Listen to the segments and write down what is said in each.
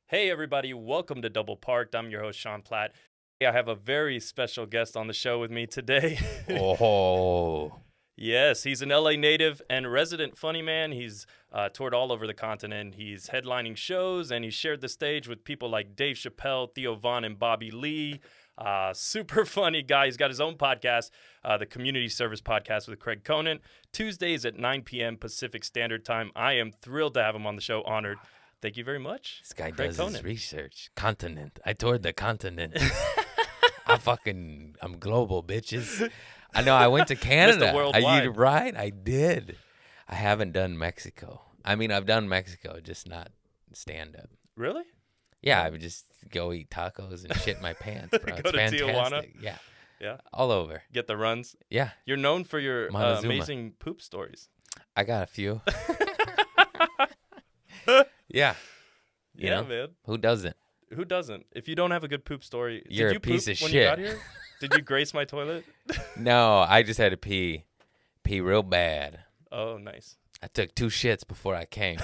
Hey, everybody, welcome to Double Parked. I'm your host, Shaun Platt. I have a very special guest on the show with me today. Oh, Yes, he's an LA native and resident funny man. He's toured all over the continent. He's headlining shows and he's shared the stage with people like Dave Chappelle, Theo Von, and Bobby Lee. Super funny guy. He's got his own podcast, the Community Service Podcast with Craig Conant, Tuesdays at 9 p.m. Pacific Standard Time. I am thrilled to have him on the show. Honored. Thank you very much. this guy Craig does Conant. his research. Continent. I toured the continent. I'm global, bitches. I know. I went to Canada. Worldwide. You're right. I did. I haven't done Mexico. I mean, I've done Mexico, just not stand up. Really? Yeah, I would just go eat tacos and shit my pants, bro. Go It's to fantastic. Tijuana? Yeah. Yeah. All over. Get the runs. Yeah. You're known for your Montezuma. amazing poop stories. I got a few. Yeah. You Yeah, know? man. Who doesn't? Who doesn't? If you don't have a good poop story, You're did you a piece poop of when shit. you got here? Did you grace my toilet? No, I just had to pee real bad. Oh, nice. I took 2 shits before I came.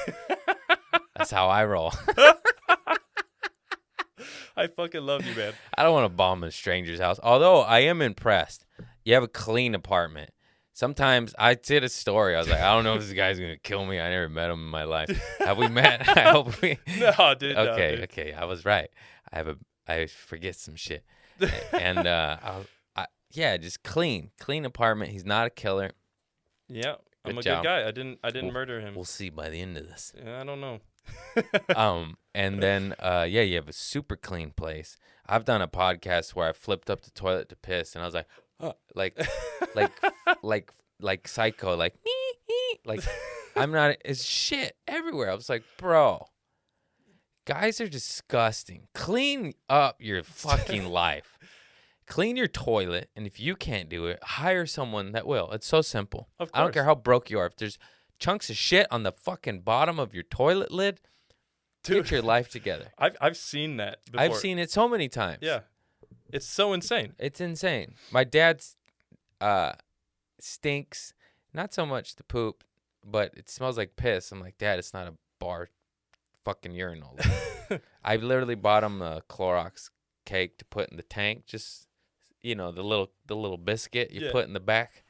That's how I roll. I fucking love you, man. I don't want to bomb a stranger's house. Although I am impressed. You have a clean apartment. Sometimes I did a story. I was like, I don't know if this guy's going to kill me. I never met him in my life. Have we met? I hope we. No, dude. no, Okay, dude. okay. I was right. I forget some shit. And yeah, just clean apartment. He's not a killer. Yeah, I'm Good a job. good guy. I didn't murder him. We'll see by the end of this. Yeah, I don't know. And then yeah, you have a super clean place. I've done a podcast where I flipped up the toilet to piss, and I was like, oh, like psycho, like I'm not. It's shit everywhere. I was like, bro, guys are disgusting. Clean up your fucking life. Clean your toilet, and if you can't do it, hire someone that will. It's so simple. Of I don't course. care how broke you are. If there's chunks of shit on the fucking bottom of your toilet lid, Dude. get your life together. I've seen that before. I've seen it so many times. Yeah. It's so insane. It's insane. My dad's stinks. Not so much the poop, but it smells like piss. I'm like, Dad, it's not a bar fucking urinal. I literally bought him a Clorox cake to put in the tank. Just, the little biscuit you Yeah. put in the back.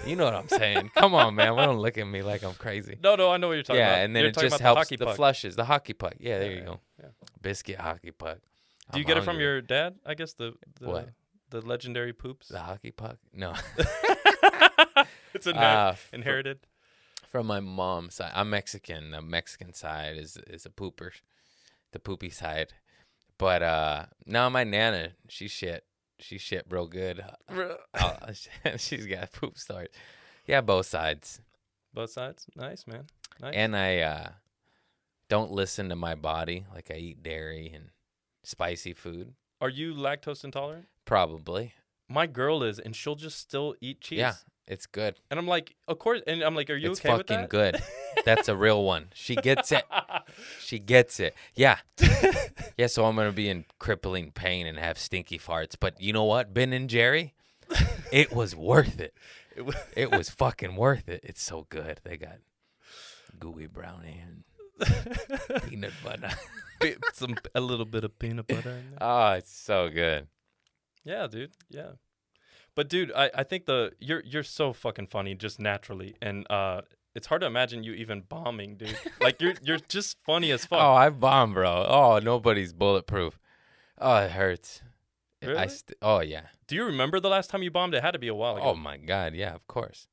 You know what I'm saying. Come on, man. Don't look at me like I'm crazy. No, I know what you're talking about. Yeah, and then You're it talking just about helps the the hockey puck. flushes. The hockey puck. Yeah, there Yeah, you go. yeah. Biscuit hockey puck. Do you I'm get it from hungry. your dad? I guess the What? The legendary poops. The hockey puck? No. It's f- inherited. From my mom's side. I'm Mexican. The Mexican side is a pooper. The poopy side. But no, my nana, she shit real good. She's got poop stories. Yeah, both sides. Both sides. Nice, man. Nice. And I don't listen to my body. Like I eat dairy and spicy food. Are you lactose intolerant? Probably. My girl is, and she'll just still eat cheese. Yeah, it's good. And I'm like, of course. And I'm like, are you It's okay with fucking that? good. That's a real one. She gets it. She gets it. Yeah. Yeah, so I'm going to be in crippling pain and have stinky farts. But you know what, Ben and Jerry? It was worth it. It was fucking worth it. It's so good. They got gooey brownie and peanut butter. A little bit of peanut butter in there. Oh, it's so good. Yeah, dude. Yeah. But dude, I think you're so fucking funny just naturally, and it's hard to imagine you even bombing, dude. Like you're just funny as fuck. Oh, I bombed, bro. Oh, nobody's bulletproof. Oh, it hurts. Really? Oh, yeah. Do you remember the last time you bombed? It had to be a while ago. Oh, my God. Yeah, of course.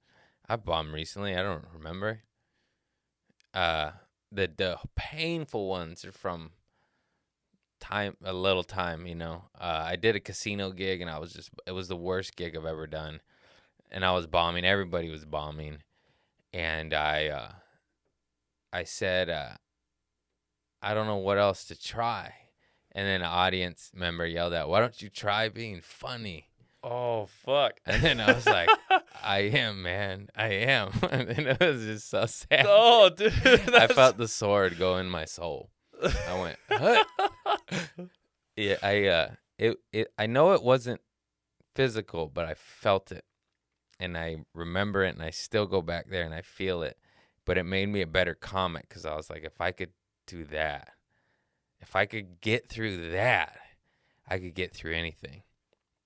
I bombed recently. I don't remember. The painful ones are from a little time, I did a casino gig, and it was the worst gig I've ever done. And I was bombing. Everybody was bombing. And I said, I don't know what else to try. And then an audience member yelled out, "Why don't you try being funny?" Oh, fuck. And then I was like, I am, man. I am. And then it was just so sad. Oh, dude. I felt the sword go in my soul. I went, "Huh?" Yeah, I know it wasn't physical, but I felt it. And I remember it, and I still go back there, and I feel it. But it made me a better comic, because I was like, if I could do that, If I could get through that, I could get through anything.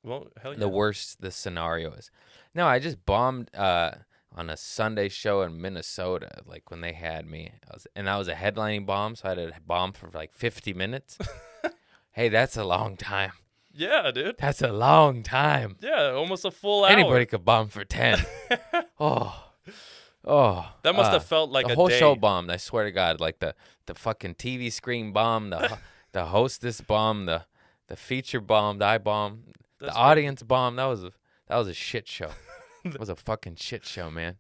Well, hell yeah. The worse the scenario is. No, I just bombed on a Sunday show in Minnesota, like when they had me. I was a headlining bomb, so I had to bomb for like 50 minutes. Hey, that's a long time. Yeah, dude. That's a long time. Yeah, almost a full hour. Anybody could bomb for 10. Oh. That must have felt like the a whole day. show bombed, I swear to God. Like the fucking TV screen bombed, the hostess bombed, the feature bombed, I bombed, the audience bombed. That was a shit show. It was a fucking shit show, man.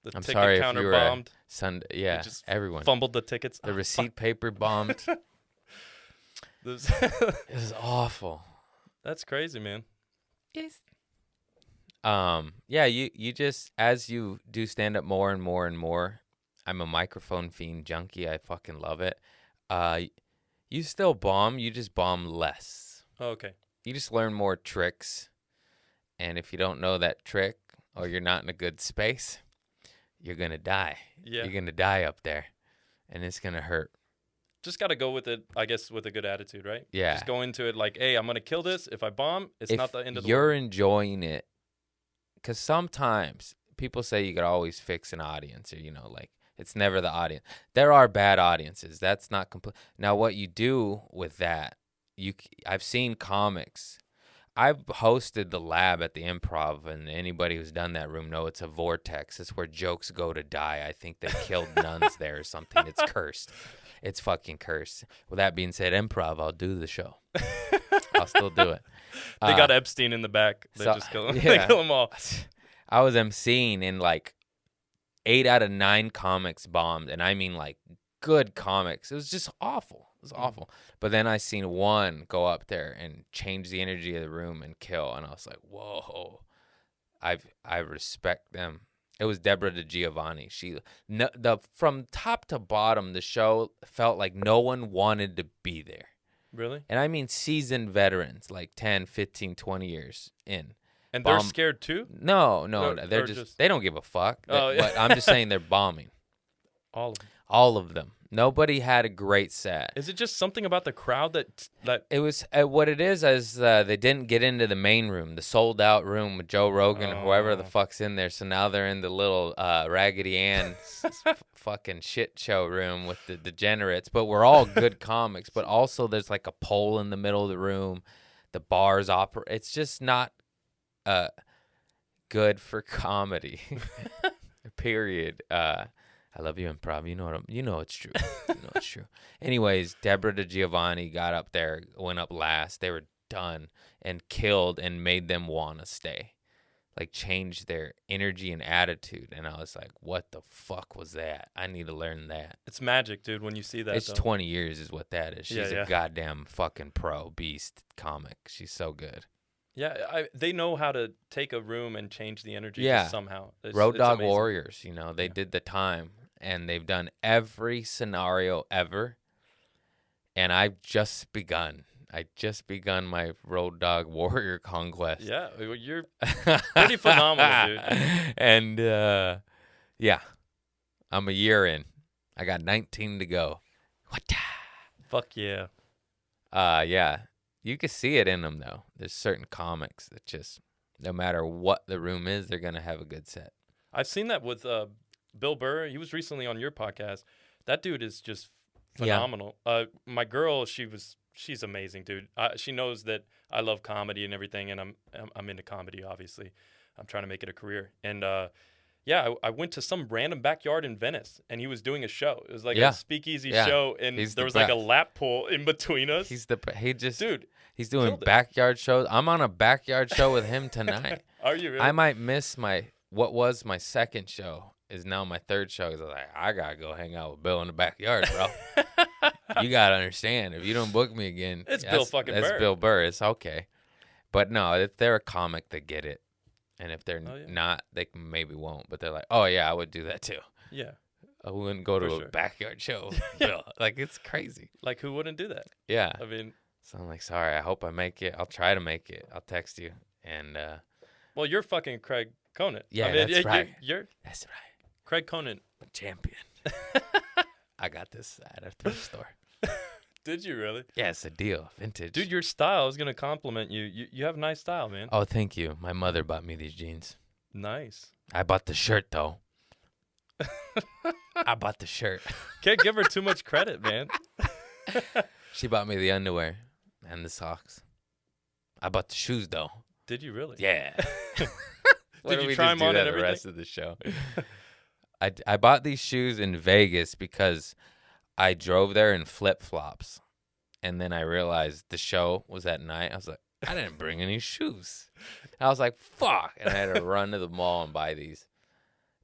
The I'm ticket sorry if counter you were bombed. Sunday. Yeah, just everyone. Fumbled the tickets. The receipt paper bombed. This- It was awful. That's crazy, man. Yes. Yeah, you just, as you do stand up more and more and more, I'm a microphone fiend junkie. I fucking love it. You still bomb, you just bomb less. Oh, okay. You just learn more tricks. And if you don't know that trick or you're not in a good space, you're going to die. Yeah. You're going to die up there. And it's going to hurt. Just got to go with it, I guess, with a good attitude, right? Yeah. Just go into it like, hey, I'm going to kill this. If I bomb, it's If not the end of the you're world. enjoying it, because sometimes people say you could always fix an audience, or, like, it's never the audience. There are bad audiences. That's not complete. Now, what you do with that, I've seen comics. I've hosted the lab at the Improv, and anybody who's done that room know it's a vortex. It's where jokes go to die. I think they killed nuns there or something. It's cursed. It's fucking cursed. With that being said, Improv, I'll do the show. I'll still do it. They got Epstein in the back. They just kill him. Yeah. They kill them all. I was emceeing, and like 8 out of 9 comics bombed, and I mean like good comics. It was just awful. It was awful. But then I seen one go up there and change the energy of the room and kill, and I was like, whoa. I respect them. It was Deborah DiGiovanni. From top to bottom, the show felt like no one wanted to be there. Really? And I mean seasoned veterans, like 10, 15, 20 years in. And they're scared too? No, they're or just, they don't give a fuck. Oh, yeah. But I'm just saying they're bombing. All of them. All of them. Nobody had a great set. Is it just something about the crowd that It was what it is they didn't get into the main room, the sold out room with Joe Rogan or whoever the fuck's in there. So now they're in the little Raggedy Ann fucking shit show room with the degenerates. But we're all good comics. But also there's like a pole in the middle of the room. The bars operate. It's just not good for comedy. Period. I love you, Improv. You know it's true. You know it's true. Anyways, Deborah DiGiovanni got up there, went up last. They were done and killed and made them want to stay. Like, changed their energy and attitude. And I was like, what the fuck was that? I need to learn that. it's magic, dude, when you see that. It's 20 years is what that is. She's Yeah. a goddamn fucking pro beast comic. She's so good. Yeah, they know how to take a room and change the energy Yeah. somehow. Road it's Dog amazing. Warriors, they did the time. And they've done every scenario ever. And I've just begun. My Road Dog Warrior conquest. Yeah, you're pretty phenomenal, dude. And, yeah. I'm a year in. I got 19 to go. What? Fuck yeah. Yeah. You can see it in them, though. There's certain comics that just, no matter what the room is, they're going to have a good set. I've seen that with Bill Burr. He was recently on your podcast. That dude is just phenomenal. My girl, she's amazing, dude. She knows that I love comedy and everything, and I'm into comedy, obviously. I'm trying to make it a career. And I went to some random backyard in Venice, and he was doing a show. It was like a speakeasy show, and there was like a lap pool in between us. Dude, he's doing backyard shows. I'm on a backyard show with him tonight. Are you really? I might miss what was my second show is now my third show. Cause I gotta go hang out with Bill in the backyard, bro. You gotta understand, if you don't book me again, Bill fucking Burr. That's Bill Burr. It's okay. But no, if they're a comic, they get it. And if they're not, they maybe won't. But they're like, oh yeah, I would do that too. Yeah. I wouldn't go to a backyard show. Bill. Like, it's crazy. Like, who wouldn't do that? Yeah. I mean, so I'm like, sorry, I hope I make it. I'll try to make it. I'll text you. And well, you're fucking Craig Conant. Yeah, I mean, that's right. That's right. Craig Conant. Champion. I got this at a thrift store. Did you really? Yeah, it's a deal. Vintage. Dude, your style, I was going to compliment you. You have nice style, man. Oh, thank you. My mother bought me these jeans. Nice. I bought the shirt, though. I bought the shirt. Can't give her too much credit, man. She bought me the underwear and the socks. I bought the shoes, though. Did you really? Yeah. Did you try them on and the everything? rest of the show? I bought these shoes in Vegas because I drove there in flip-flops. And then I realized the show was at night. I was like, I didn't bring any shoes. And I was like, fuck. And I had to run to the mall and buy these.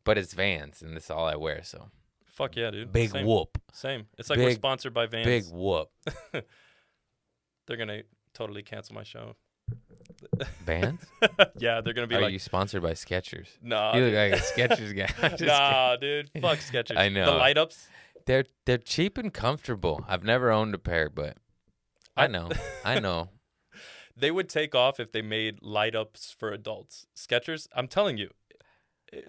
But it's Vans, and that's all I wear, so. Fuck yeah, dude. Big Same. whoop. Same. It's like we're sponsored by Vans. Big whoop. They're going to totally cancel my show. Vans? Yeah, they're going to be Are like. you sponsored by Skechers? Nah. You look like a Skechers guy. Nah, dude. Fuck Skechers. I know. The light ups. They're cheap and comfortable. I've never owned a pair, but I know. I know. They would take off if they made light ups for adults. Skechers, I'm telling you,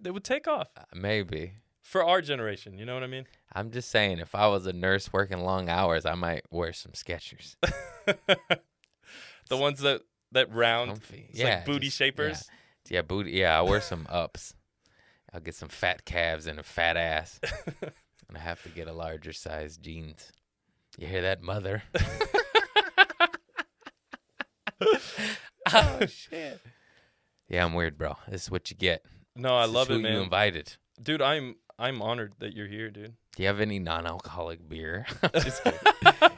they would take off. Maybe. For our generation, you know what I mean? I'm just saying, if I was a nurse working long hours, I might wear some Skechers. The ones that round, Comfy. it's like booty shapers. Yeah, booty. Yeah, I'll wear some ups. I'll get some fat calves and a fat ass. And I have to get a larger size jeans. You hear that, mother? Oh, shit. Yeah, I'm weird, bro. This is what you get. No, I love who it, man. you invited. Dude, I'm honored that you're here, dude. Do you have any non-alcoholic beer? I'm just kidding.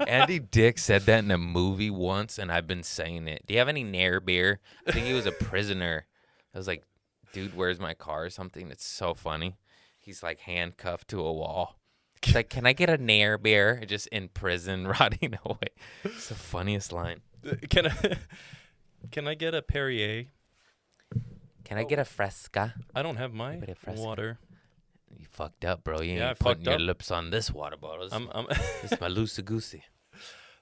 Andy Dick said that in a movie once, and I've been saying it. Do you have any Nair beer? I think he was a prisoner. I was like, dude, where's my car or something? It's so funny. He's like handcuffed to a wall. He's like, can I get a Nair beer? Just in prison, rotting away. It's the funniest line. Can I get a Perrier? Can I get a Fresca? I don't have my Bit of Fresca. water. You fucked up, bro. You Yeah, I ain't putting fucked your up. lips on this water bottle. I'm It's my loosey goosey.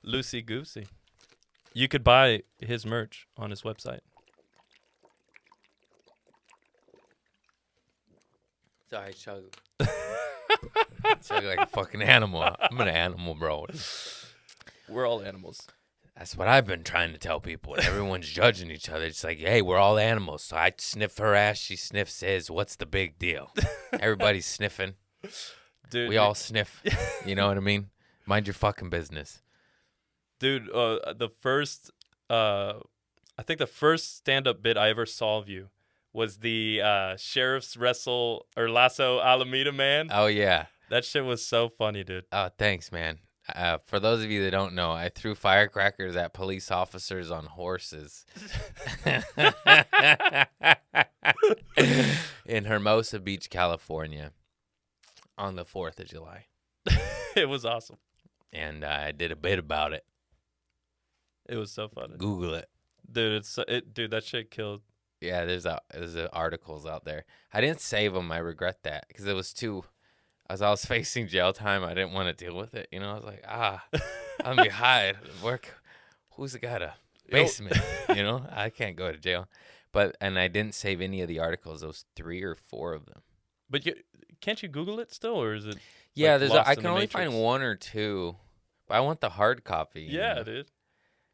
loosey goosey. You could buy his merch on his website. Sorry, chug. Chug like a fucking animal. I'm an animal, bro. We're all animals. That's what I've been trying to tell people. And everyone's judging each other. It's like, hey, we're all animals. So I sniff her ass. She sniffs his. What's the big deal? Everybody's sniffing. Dude, We all sniff. You know what I mean? Mind your fucking business. Dude, I think the first stand-up bit I ever saw of you was the Sheriff's Wrestle or Lasso Alameda Man. Oh, yeah. That shit was so funny, dude. Oh, thanks, man. For those of you that don't know, I threw firecrackers at police officers on horses in Hermosa Beach, California on the 4th of July. It was awesome. And I did a bit about it. It was so funny. Google it. Dude, dude, that shit killed. Yeah, there's articles out there. I didn't save them. I regret that because it was too. As I was facing jail time, I didn't want to deal with it. You know, I was like, I'm behind. Who's got a basement? You know, I can't go to jail. And I didn't save any of the articles. Those 3 or 4 of them. But can't you Google it still, or is it? Yeah, like, lost I in can the only Matrix? find 1 or 2. But I want the hard copy. you Yeah, know? dude.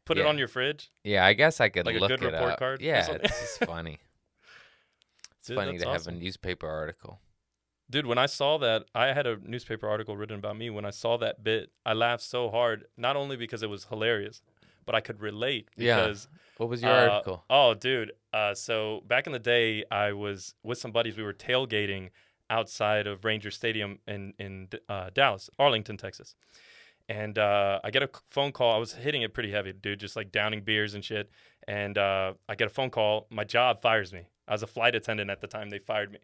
Put it Yeah. on your fridge. Yeah, I guess I could Like a look good it report up. card or Yeah, something? it's just funny. It's Dude, funny that's to awesome. have a newspaper article. Dude, when I saw that, I had a newspaper article written about me. When I saw that bit, I laughed so hard, not only because it was hilarious, but I could relate because What was your article? Oh, dude. So back in the day, I was with some buddies. We were tailgating outside of Ranger Stadium in Dallas, Arlington, Texas. And I get a phone call. I was hitting it pretty heavy, dude, just like downing beers and shit. And I get a phone call. My job fires me. I was a flight attendant at the time. They fired me.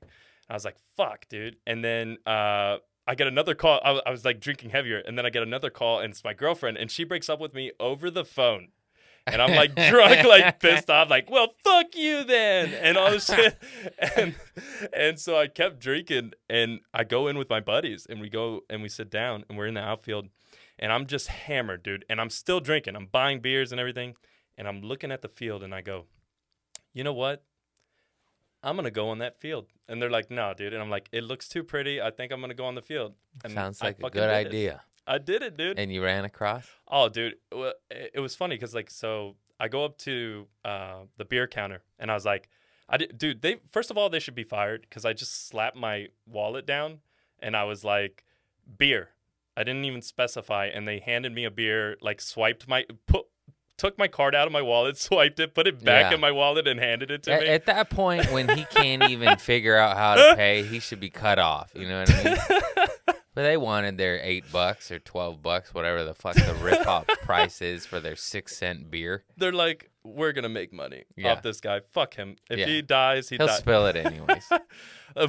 I was like, fuck, dude. And then I get another call. I was like drinking heavier. And then I get another call, and it's my girlfriend. And she breaks up with me over the phone. And I'm like drunk, like pissed off, like, well, fuck you then. And all this shit. And so I kept drinking. And I go in with my buddies. And we go and we sit down. And we're in the outfield. And I'm just hammered, dude. And I'm still drinking. I'm buying beers and everything. And I'm looking at the field. And I go, you know what? I'm going to go on that field. And they're like, no, dude. And I'm like, it looks too pretty. I think I'm going to go on the field. And Sounds I like a fucking good did it. idea. I did it, dude. And you ran across? Oh, dude, it was funny because like so I go up to the beer counter and I was like, dude, they first of all they should be fired because I just slapped my wallet down and I was like, beer. I didn't even specify, and they handed me a beer, like took my card out of my wallet, swiped it, put it back in my wallet, and handed it to me. At that point, when he can't even figure out how to pay, he should be cut off. You know what I mean? But they wanted their $8 or $12, whatever the fuck the rip-off price is for their 6-cent beer. They're like, we're gonna make money off this guy. Fuck him. If he dies, he'll spill it anyways.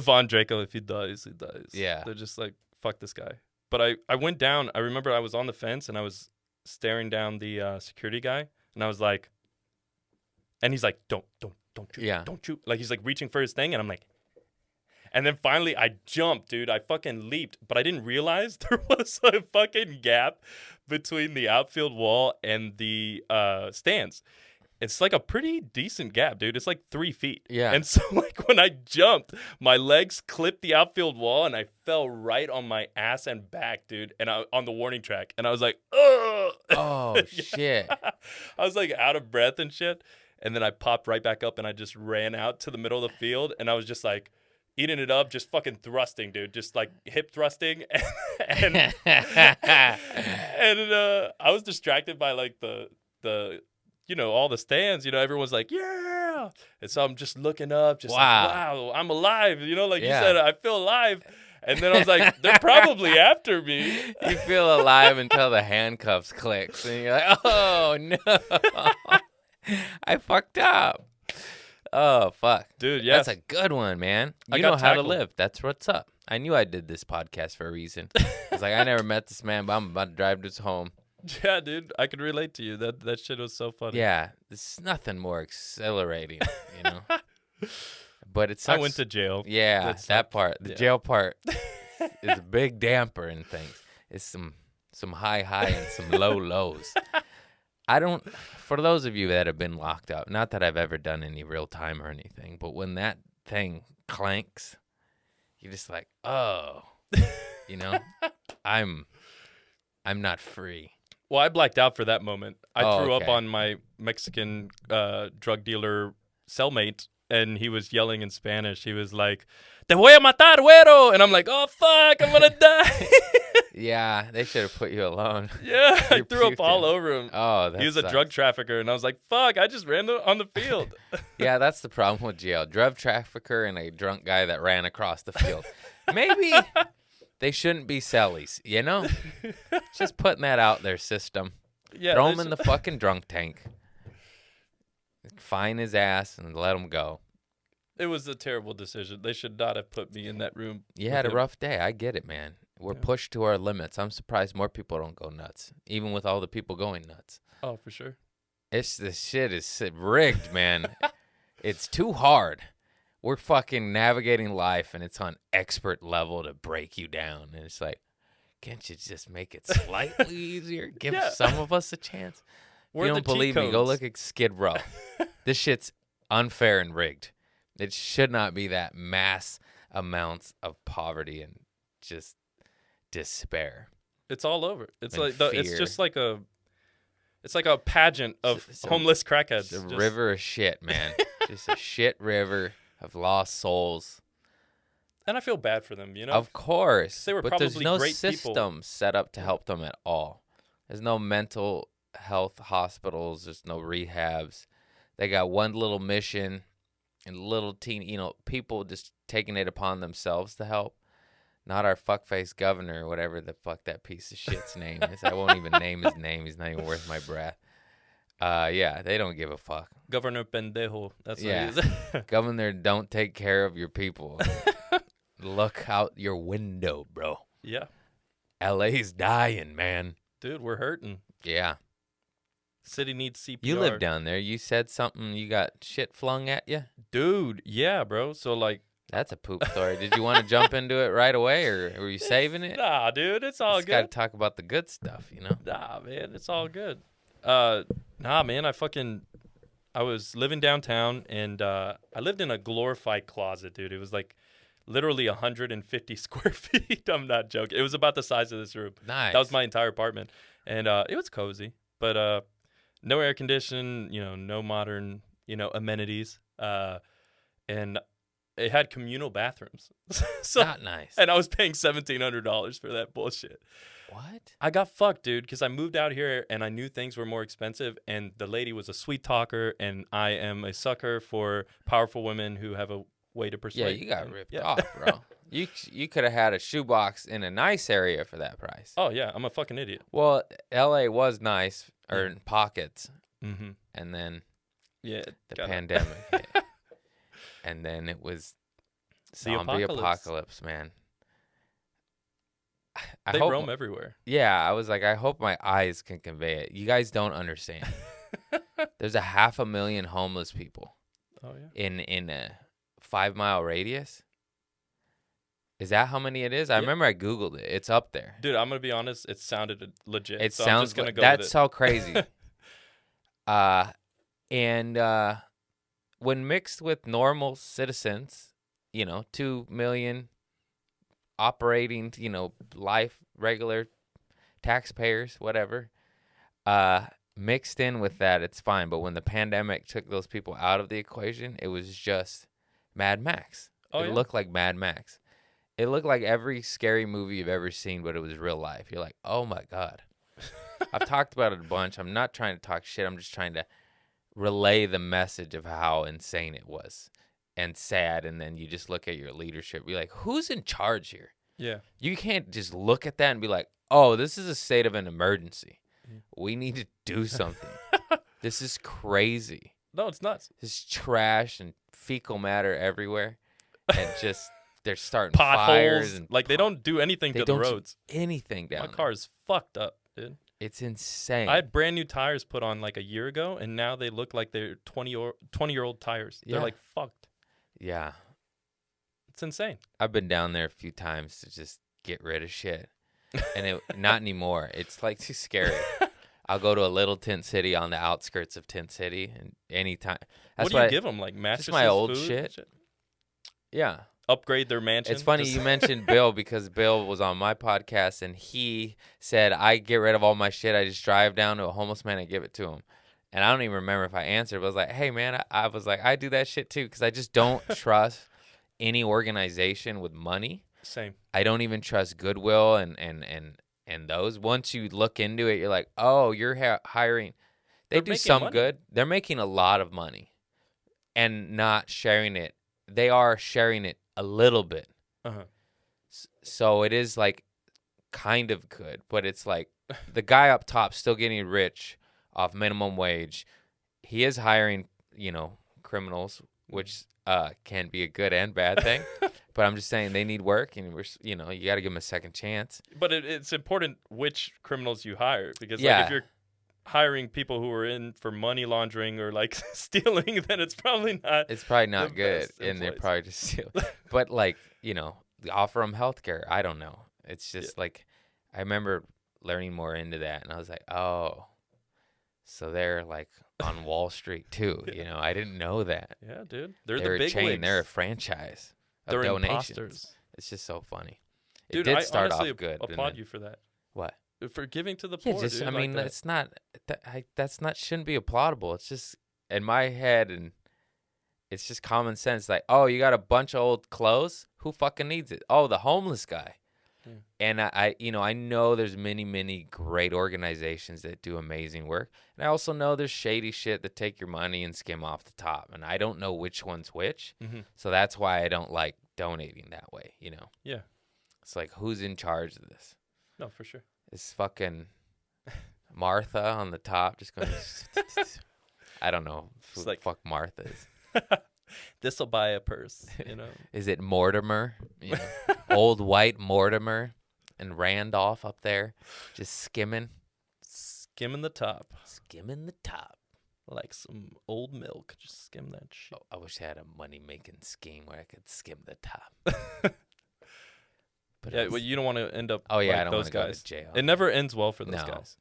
Von Draco, if he dies, he dies. Yeah. They're just like, fuck this guy. But I went down. I remember I was on the fence and I was staring down the security guy, and I was like, and he's like, don't shoot, don't shoot. Like he's like reaching for his thing, and I'm like, and then finally I jumped, dude. I fucking leaped, but I didn't realize there was a fucking gap between the outfield wall and the stands. It's like a pretty decent gap, dude. It's like 3 feet. Yeah. And so like when I jumped, my legs clipped the outfield wall and I fell right on my ass and back, dude. And on the warning track. And I was like, ugh. Oh, shit. I was like out of breath and shit. And then I popped right back up and I just ran out to the middle of the field. And I was just like eating it up, just fucking thrusting, dude. Just like hip thrusting. And I was distracted by like the all the stands, everyone's like, yeah. And so I'm just looking up, just like, wow, I'm alive. You said, I feel alive. And then I was like, they're probably after me. You feel alive until the handcuffs clicks. And you're like, oh, no. I fucked up. Oh, fuck. Dude, yeah. That's a good one, man. You know how to live. That's what's up. I knew I did this podcast for a reason. It's like, I never met this man, but I'm about to drive to his home. Yeah, dude, I could relate to you. That shit was so funny. Yeah, there's nothing more exhilarating, But it sucks. I went to jail. Yeah, that part. The jail part is a big damper in things. It's some high and some low lows. For those of you that have been locked up, not that I've ever done any real time or anything, but when that thing clanks, you're just like, oh, I'm not free. Well, I blacked out for that moment. I threw up on my Mexican drug dealer cellmate, and he was yelling in Spanish. He was like, "Te voy a matar, güero!" And I'm like, "Oh, fuck, I'm going to die." Yeah, they should have put you alone. Yeah, I threw up all over him. Oh, that He was sucks. a drug trafficker, and I was like, fuck, I just ran on the field. Yeah, that's the problem with jail. Drug trafficker and a drunk guy that ran across the field. Maybe... They shouldn't be cellies, Just putting that out there, system. Yeah, throw him in the fucking drunk tank. Fine his ass and let him go. It was a terrible decision. They should not have put me in that room. You had a rough day. I get it, man. We're pushed to our limits. I'm surprised more people don't go nuts, even with all the people going nuts. Oh, for sure. This shit is rigged, man. It's too hard. We're fucking navigating life, and it's on expert level to break you down. And it's like, can't you just make it slightly easier? Give some of us a chance. If you don't believe me, go look at Skid Row. This shit's unfair and rigged. It should not be that mass amounts of poverty and just despair. It's all over. It's and like it's just like a pageant of homeless crackheads. It's a river of shit, man. Just a shit river of lost souls. And I feel bad for them, Of course. They were but probably there's no great system people. set up to help them at all. There's no mental health hospitals. There's no rehabs. They got one little mission and little people just taking it upon themselves to help. Not our fuckface governor or whatever the fuck that piece of shit's name is. I won't even name his name. He's not even worth my breath. Yeah, they don't give a fuck. Governor Pendejo. That's what he is. Governor, don't take care of your people. Look out your window, bro. Yeah. LA's dying, man. Dude, we're hurting. Yeah. City needs CPR. You live down there. You said something, you got shit flung at you? Dude, yeah, bro. So, like... That's a poop story. Did you want to jump into it right away, or were you saving it? Nah, dude, it's all good. Got to talk about the good stuff, Nah, man, it's all good. Nah, man, I was living downtown, and I lived in a glorified closet, dude. It was like literally 150 square feet. I'm not joking. It was about the size of this room. Nice. That was my entire apartment, and it was cozy, but no air condition, no modern, amenities, and it had communal bathrooms. So, Not nice. and I was paying $1,700 for that bullshit. What? I got fucked, dude, because I moved out here and I knew things were more expensive, and the lady was a sweet talker, and I am a sucker for powerful women who have a way to persuade. Yeah, you got them. ripped Yeah. off, bro. You could have had a shoebox in a nice area for that price. Oh, yeah, I'm a fucking idiot. Well, L.A. was nice, or in pockets, Mm-hmm. and then Yeah. the pandemic hit. And then it was zombie apocalypse, man. They roam everywhere. Yeah, I was like, I hope my eyes can convey it. You guys don't understand. There's 500,000 homeless people Oh, yeah. in a 5-mile radius. Is that how many it is? I remember I Googled it. It's up there. Dude, I'm going to be honest. It sounded legit. It so sounds I'm just gonna like go that's with it. so crazy. And when mixed with normal citizens, 2 million operating, life, regular taxpayers, whatever, mixed in with that, it's fine. But when the pandemic took those people out of the equation, it was just Mad Max. Oh, It yeah? looked like Mad Max. It looked like every scary movie you've ever seen, but it was real life. You're like, oh my God. I've talked about it a bunch. I'm not trying to talk shit. I'm just trying to relay the message of how insane it was and sad. And then you just look at your leadership. You're like, who's in charge here? Yeah. You can't just look at that and be like, oh, this is a state of an emergency. Yeah. We need to do something. This is crazy. No, it's nuts. There's trash and fecal matter everywhere. And just, they're starting Potholes. fires. And Like, they don't do anything they to the don't do roads. anything down My there. car is fucked up, dude. It's insane. I had brand new tires put on like a year ago, and now they look like they're 20-year-old tires. They're Yeah. like fucked. Yeah. It's insane. I've been down there a few times to just get rid of shit. And not anymore. It's like too scary. I'll go to a little tent city on the outskirts of Tent City, and anytime. That's What do you give them? Like mattresses, my old food, shit. Yeah. Upgrade their mansion. It's funny you mentioned Bill, because Bill was on my podcast and he said, I get rid of all my shit. I just drive down to a homeless man and give it to him. And I don't even remember if I answered, but I was like, hey, man, I was like, I do that shit too, because I just don't trust any organization with money. Same. I don't even trust Goodwill and those. Once you look into it, you're like, oh, you're hiring. They They're do making some money. good. They're making a lot of money and not sharing it. They are sharing it a little bit. Uh-huh. So it is like kind of good, but it's like the guy up top still getting rich off minimum wage. He is hiring, criminals, which can be a good and bad thing. But I'm just saying they need work, and you got to give them a second chance. But it's important which criminals you hire, because Yeah. like, if you're hiring people who are in for money laundering or like stealing, then it's probably not. It's probably not the good, best and they're employees. probably just steal. But like, offer them healthcare. I don't know. It's just like, I remember learning more into that, and I was like, oh, so they're like on Wall Street too. I didn't know that. Yeah, dude. They're They're the a big chain. wigs. They're a franchise of They're donations. imposters. It's just so funny. Dude, it did I start honestly off good. and applaud then- you for that. What? For giving to the Yeah, poor, just dude. I mean, like that. it's not that's not shouldn't be applaudable. It's just in my head, and it's just common sense. Like, oh, you got a bunch of old clothes. Who fucking needs it? Oh, the homeless guy. Yeah. And I know there's many great organizations that do amazing work, and I also know there's shady shit that take your money and skim off the top, and I don't know which one's which. Mhm. So that's why I don't like donating that way. Yeah. It's like, who's in charge of this? No, for sure. Is fucking Martha on the top just going? I don't know who It's like- the fuck Martha is. This'll buy a purse, Is it Mortimer? Old white Mortimer and Randolph up there just skimming Skimming the top. the top. Like some old milk. Just skim that shit. Oh, I wish I had a money-making scheme where I could skim the top. But Yeah, it's- well, you don't want to end up oh, yeah, like I don't those want to go guys. to jail. It never ends well for those No. guys.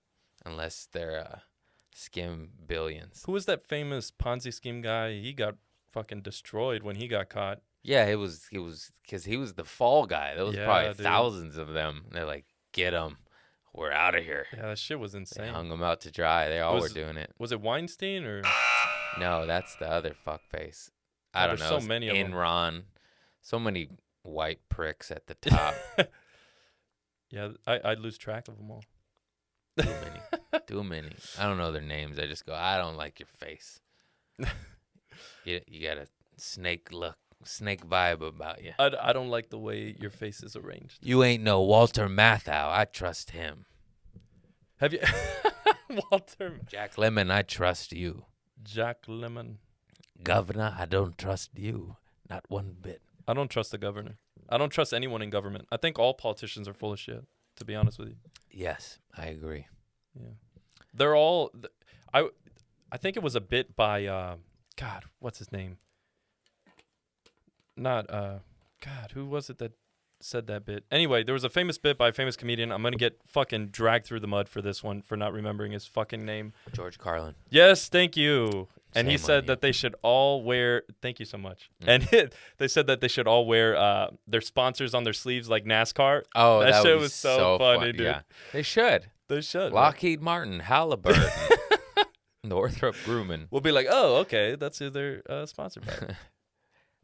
Unless they're skim billions. Who was that famous Ponzi scheme guy? He got fucking destroyed when he got caught. Yeah, it was because he was the fall guy. There was Yeah, probably dude. thousands of them. They're like, get him, we're out of here. Yeah, that shit was They insane. hung him out to dry. They all were Was- doing it. Was it Weinstein or? No, that's the other fuckface. I Oh, don't there's know. so many of 'em. Enron. So many white pricks at the top. Yeah, I'd lose track of them all. Too many. Too many. I don't know their names. I just go, I don't like your face. You got a snake look, snake vibe about you. I don't like the way your face is arranged. You ain't no Walter Matthau. I trust him. Have you, Walter Jack Lemmon, I trust you. Jack Lemmon? Governor, I don't trust you. Not one bit. I don't trust the governor. I don't trust anyone in government. I think all politicians are full of shit, to be honest with you. Yes, I agree. Yeah. They're all I think it was a bit by God, what's his name? Not God, who was it that said that bit? Anyway, there was a famous bit by a famous comedian. I'm going to get fucking dragged through the mud for this one for not remembering his fucking name. George Carlin. Yes, thank you. And he Shame on said you. that they should all wear. Thank you so much. And they said that they should all wear their sponsors on their sleeves like NASCAR. Oh, that shit would be was so funny, dude. Yeah, they should. They should. man. Lockheed Martin, Halliburton, Northrop Grumman, We'll be like, oh, okay, that's who they're sponsored by.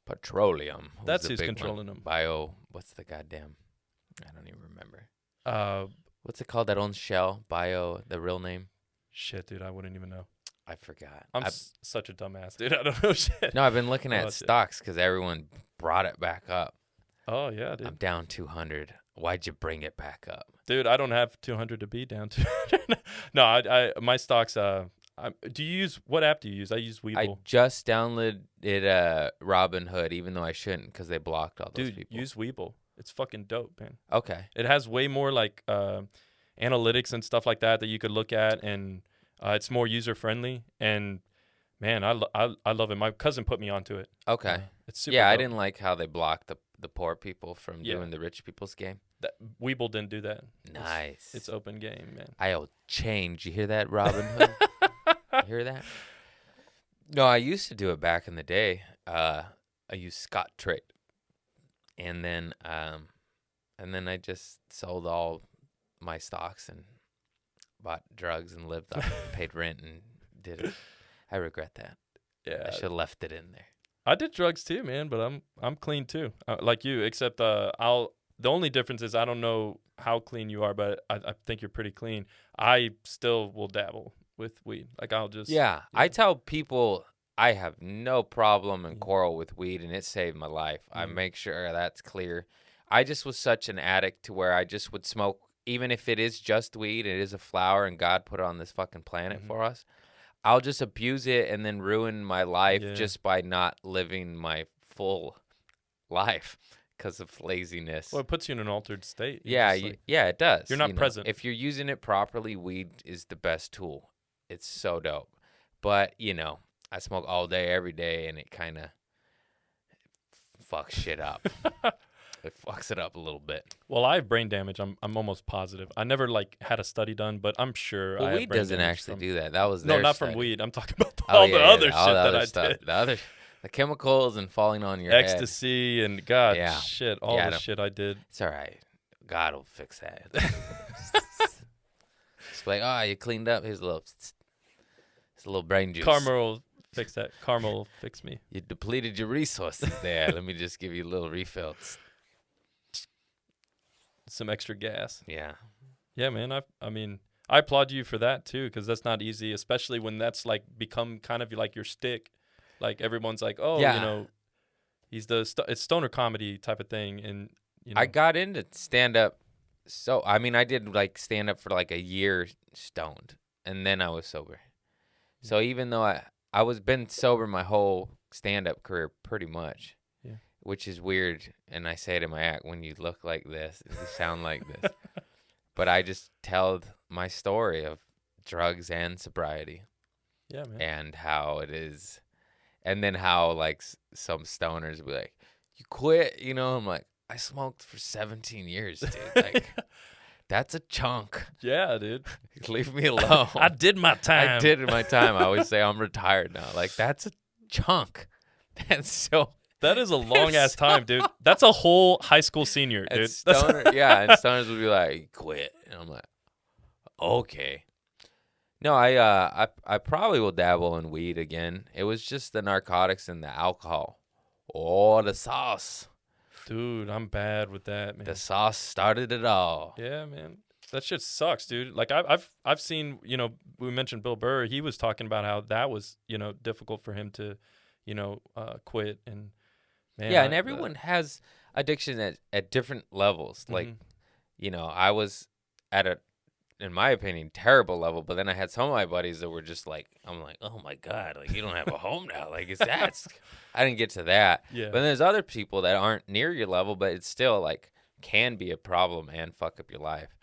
Petroleum. That's the who's big one? controlling them. Bio. What's the goddamn? I don't even remember. What's it called that owns Shell? Bio. The real name? Shit, dude, I wouldn't even know. I forgot. I'm such a dumbass, dude. I don't know shit. No, I've been looking Oh, at shit. stocks because everyone brought it back up. Oh yeah, dude. I'm down 200. Why'd you bring it back up? Dude, I don't have 200 to be down to. No, I my stocks. Do you use what app do you use? I use Webull. I just downloaded Robinhood, even though I shouldn't because they blocked all those Dude, people. use Webull. It's fucking dope, man. Okay. It has way more like analytics and stuff like that you could look at, and it's more user friendly. And man, I love it. My cousin put me onto it. Okay. It's super. Yeah, I dope. didn't like how they blocked the poor people from Yeah. doing the rich people's game. Webull didn't do that. Nice. It's open game, man. I'll change. You hear that, Robinhood? You hear that? No, I used to do it back in the day. I used Scott Trade, and then I just sold all my stocks and bought drugs and lived on, paid rent and did it. I regret that. Yeah, I should have left it in there. I did drugs too, man, but I'm clean too, like you. Except the only difference is I don't know how clean you are, but I think you're pretty clean. I still will dabble with weed. Like I'll just Yeah, I tell people I have no problem and quarrel with weed, and it saved my life. I make sure that's clear. I just was such an addict to where I just would smoke, even if it is just weed, it is a flower, and God put it on this fucking planet for us. I'll just abuse it and then ruin my life just by not living my full life because of laziness. Well, it puts you in an altered state. Yeah, yeah, it does. You're not present. If you're using it properly, weed is the best tool. It's so dope. But, I smoke all day, every day, and it kind of fucks shit up. It fucks it up a little bit. Well, I have brain damage. I'm almost positive. I never had a study done, but I'm sure. Well, I have weed brain doesn't damage actually from, do that. That was No, their not study. from weed. I'm talking about Oh, all yeah, the other all shit the that other I stuff. did. The chemicals and falling on your head. Ecstasy and God, Yeah. shit, all Yeah, the shit I did. It's all right. God will fix that. It's like, you cleaned up. Here's a little brain juice. Karma will fix that. Karma will fix me. You depleted your resources there. Let me just give you a little refill. Some extra gas. Yeah. Yeah, man. I mean, I applaud you for that too, because that's not easy, especially when that's like become kind of like your stick. Like everyone's like, oh, Yeah. he's it's stoner comedy type of thing, and I got into stand up. So I mean, I did like stand up for like a year stoned, and then I was sober. So even though I was been sober my whole stand up career pretty much, which is weird, and I say it in my act, when you look like this, you sound like this. But I just tell my story of drugs and sobriety. Yeah, man. And how it is, and then how like some stoners will be like, "You quit," I'm like, I smoked for 17 years, dude. Like, that's a chunk. Yeah, dude. Leave me alone. I did my time. I did my time. I always say I'm retired now. Like, that's a chunk. That's so. That is a long ass time, dude. That's a whole high school senior, And dude. stoner, yeah, and stoners would be like, quit. And I'm like, okay. No, I probably will dabble in weed again. It was just the narcotics and the alcohol. Oh, the sauce. Dude, I'm bad with that, man. The sauce started it all. Yeah, man. That shit sucks, dude. Like I've seen, we mentioned Bill Burr. He was talking about how that was, difficult for him to, quit. And man, Yeah, and everyone has addiction at different levels. Mhm. Like, I was at a, in my opinion, terrible level, but then I had some of my buddies that were just like, I'm like, oh my God, like you don't have a home now. Like I didn't get to that. Yeah. But then there's other people that aren't near your level, but it's still like can be a problem and fuck up your life.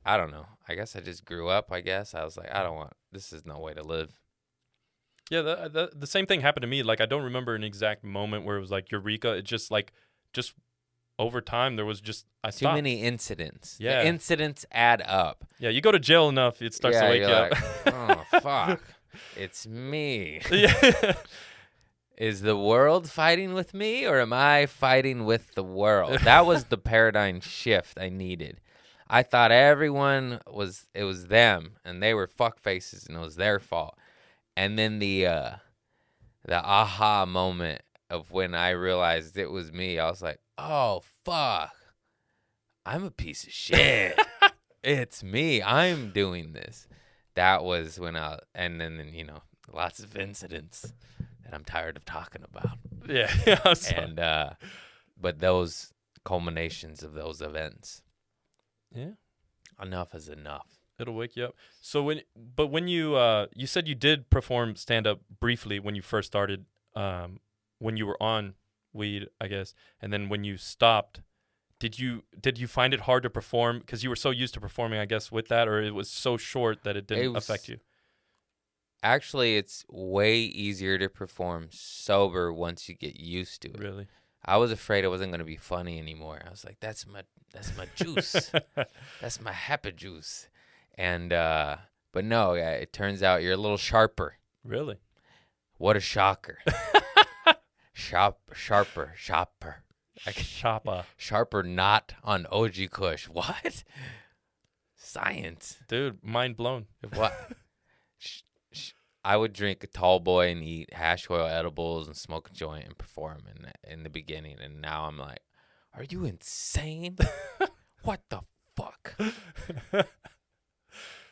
I don't know. I guess I just grew up, I was like, this is no way to live. Yeah, the same thing happened to me. Like I don't remember an exact moment where it was like eureka. It's just like over time there was just I Too stopped. many incidents. Yeah. The incidents add up. Yeah, you go to jail enough, it starts to wake you you're up. like, oh fuck. It's me. Yeah. Is the world fighting with me or am I fighting with the world? That was the paradigm shift I needed. I thought it was them and they were fuck faces and it was their fault. And then the aha moment of when I realized it was me, I was like, oh fuck. I'm a piece of shit. It's me. I'm doing this. That was when and then lots of incidents that I'm tired of talking about. Yeah. And but those culminations of those events. Yeah. Enough is enough. It'll wake you up. So when you said you did perform stand up briefly when you first started, when you were on weed, I guess, and then when you stopped, did you find it hard to perform because you were so used to performing, I guess, with that, or it was so short that it didn't affect you? Actually, it's way easier to perform sober once you get used to it. Really? I was afraid it wasn't going to be funny anymore. I was like, that's my juice. That's my happy juice. And but no, it turns out you're a little sharper. Really? What a shocker. Sharper. Sharper not on OG Kush. What? Science. Dude, mind blown. What? I would drink a tall boy and eat hash oil edibles and smoke a joint and perform in the beginning. And now I'm like, are you insane? What the fuck?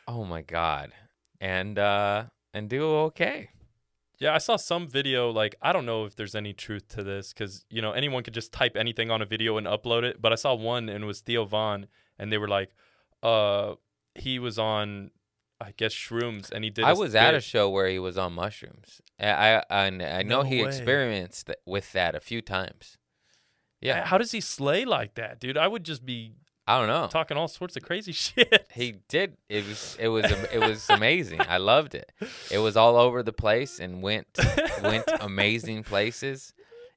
Oh my God. And do okay. Yeah, I saw some video, like, I don't know if there's any truth to this because, anyone could just type anything on a video and upload it. But I saw one and it was Theo Von and they were like, he was on, I guess, shrooms and he did I was at a show where he was on mushrooms. I know he experienced with that a few times. Yeah. How does he slay like that, dude? I would just be I don't know. talking all sorts of crazy shit. He did. It was amazing. I loved it. It was all over the place and went amazing places.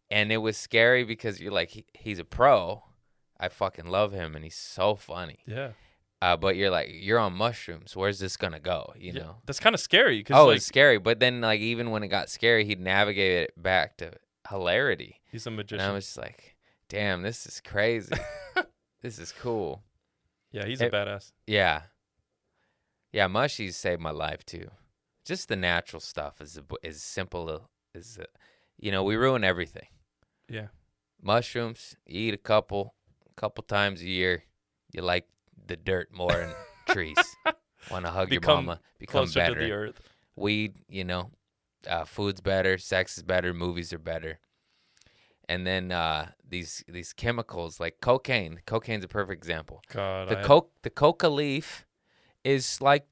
And it was scary because you're like, he's a pro. I fucking love him and he's so funny. Yeah. But you're like, you're on mushrooms. Where's this gonna go? You know? That's kind of scary. Cause it's scary. But then, like, even when it got scary, he'd navigate it back to hilarity. He's a magician. And I was just like, damn, this is crazy. This is cool. Yeah, he's a badass. Yeah. Yeah, mushies saved my life too. Just the natural stuff is simple as we ruin everything. Yeah. Mushrooms, you eat a couple times a year. You like the dirt more than trees. Want to hug your mama, become closer better. to the earth. Weed, food's better, sex is better, movies are better. And then these chemicals like cocaine. Cocaine's a perfect example. God, the coca leaf is like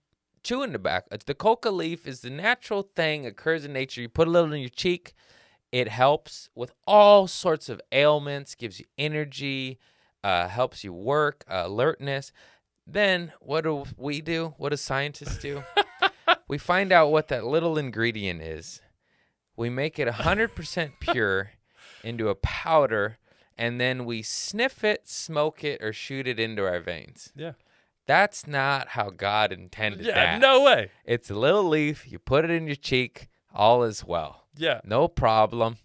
chewing tobacco. The coca leaf is the natural thing, occurs in nature. You put a little in your cheek. It helps with all sorts of ailments, gives you energy, helps you work, alertness. Then what do we do? What do scientists do? We find out what that little ingredient is. We make it 100% pure into a powder, and then we sniff it, smoke it, or shoot it into our veins. Yeah. That's not how God intended that. Yeah, no way. It's a little leaf. You put it in your cheek. All is well. Yeah. No problem.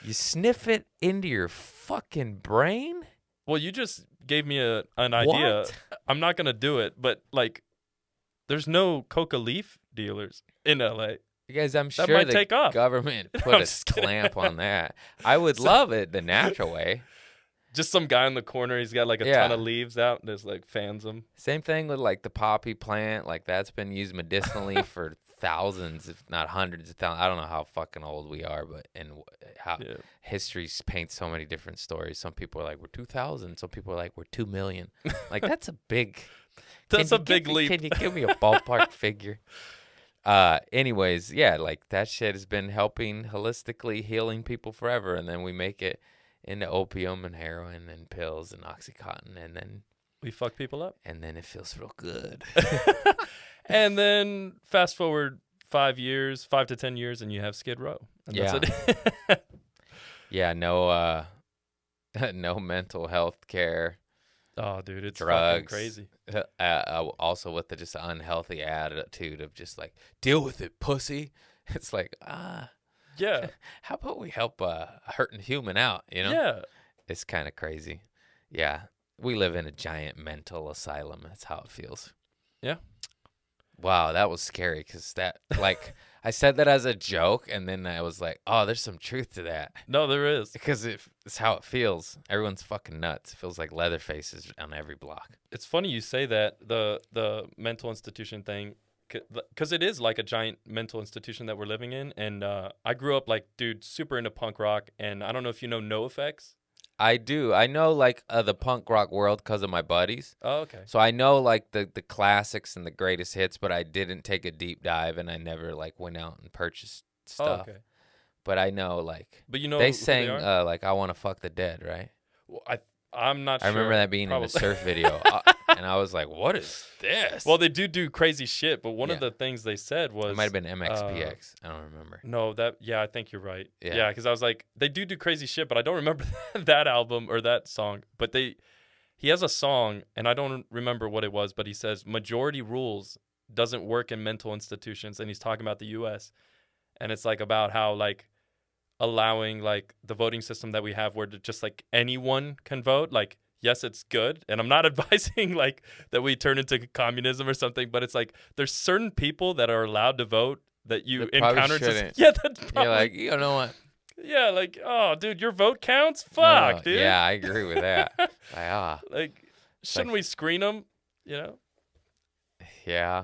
You sniff it into your fucking brain? Well, you just gave me an idea. What? I'm not gonna do it, but like, there's no coca leaf dealers in LA. Guys, I'm That sure might the take off. government I'm put a just kidding. clamp on that. I would love it the natural way. Just some guy in the corner. He's got like a ton of leaves out and just like fans them. Same thing with like the poppy plant. Like that's been used medicinally for thousands, if not hundreds of thousands. I don't know how fucking old we are, but how history paints so many different stories. Some people are like, we're 2,000. Some people are like, we're 2 million. Like that's a big. That's a big leap. Can you give me a ballpark figure? Anyways, yeah, like that shit has been helping holistically healing people forever, and then we make it into opium and heroin and pills and Oxycontin, and then we fuck people up, and then it feels real good. And then fast forward 5 to 10 years, and you have Skid Row. And that's it. Yeah, no, no mental health care. Oh, dude, it's drugs, fucking crazy. Also with the just unhealthy attitude of just like, deal with it, pussy. It's like, yeah. How about we help a hurting human out, you know? Yeah. It's kind of crazy. Yeah. We live in a giant mental asylum. That's how it feels. Yeah. Wow, that was scary because that, like, I said that as a joke, and then I was like, oh, there's some truth to that. No, there is. Because it's how it feels. Everyone's fucking nuts. It feels like Leatherface is on every block. It's funny you say that, the mental institution thing, because it is like a giant mental institution that we're living in. And I grew up, like, dude, super into punk rock. And I don't know if you know NoFX. I do. I know, like, the punk rock world because of my buddies. Oh, okay. So I know, like, the classics and the greatest hits, but I didn't take a deep dive, and I never, like, went out and purchased stuff. Oh, okay. But I know, like, but you know they who sang, they are? like, I Want to Fuck the Dead, right? Well, I'm not sure. I remember that being Probably. in a surf video, and I was like, what is this? Well, they do crazy shit, but one of the things they said was... It might have been MXPX. I don't remember. No, I think you're right. Yeah, because I was like, they do crazy shit, but I don't remember that album or that song. But he has a song, and I don't remember what it was, but he says, majority rules doesn't work in mental institutions, and he's talking about the U.S., and it's like about how, like, allowing, like, the voting system that we have where just, like, anyone can vote, like, yes, it's good, and I'm not advising, like, that we turn into communism or something, but it's like there's certain people that are allowed to vote that you encounter. Yeah, that's probably, you're like, you know what? Yeah, like, oh, dude, your vote counts? Fuck, dude. Yeah, I agree with that. Like, shouldn't we screen them, you know? Yeah.